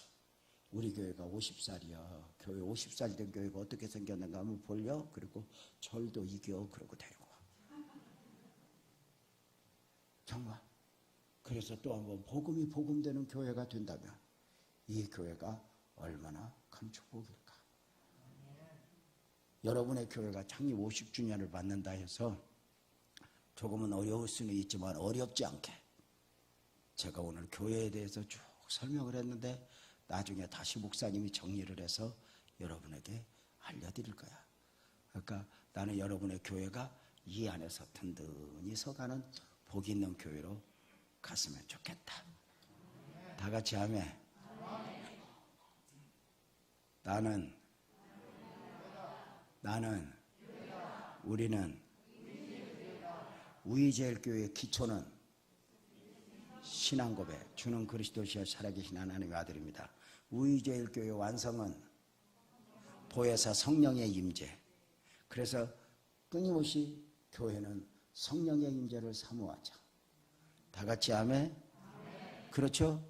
우리 교회가 50살이야. 교회 50살 된 교회가 어떻게 생겼는가 한번 볼려? 그리고 절도 이겨. 그러고 데리고 와. 정말. 그래서 또 한번 복음이 복음되는 교회가 된다면 이 교회가 얼마나 큰 축복일까. 여러분의 교회가 창립 50주년을 맞는다 해서 조금은 어려울 수는 있지만 어렵지 않게 제가 오늘 교회에 대해서 쭉 설명을 했는데 나중에 다시 목사님이 정리를 해서 여러분에게 알려드릴 거야. 그러니까 나는 여러분의 교회가 이 안에서 든든히 서가는 복 있는 교회로 갔으면 좋겠다. 다 같이 아멘. 우리는 우이제일교회의 기초는 신앙고백, 주는 그리스도시여 살아계신 하나님의 아들입니다. 우이제일교회 완성은 보혜사 성령의 임재. 그래서 끊임없이 교회는 성령의 임재를 사모하자. 다 같이 아멘. 그렇죠?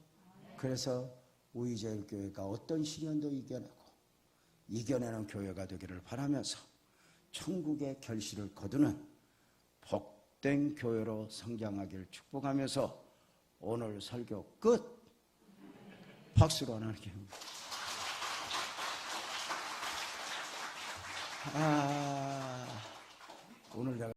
그래서 우이제일교회가 어떤 시련도 이겨내는 교회가 되기를 바라면서 천국의 결실을 거두는 복된 교회로 성장하기를 축복하면서 오늘 설교 끝! 박수로 하나님께. 오늘 내가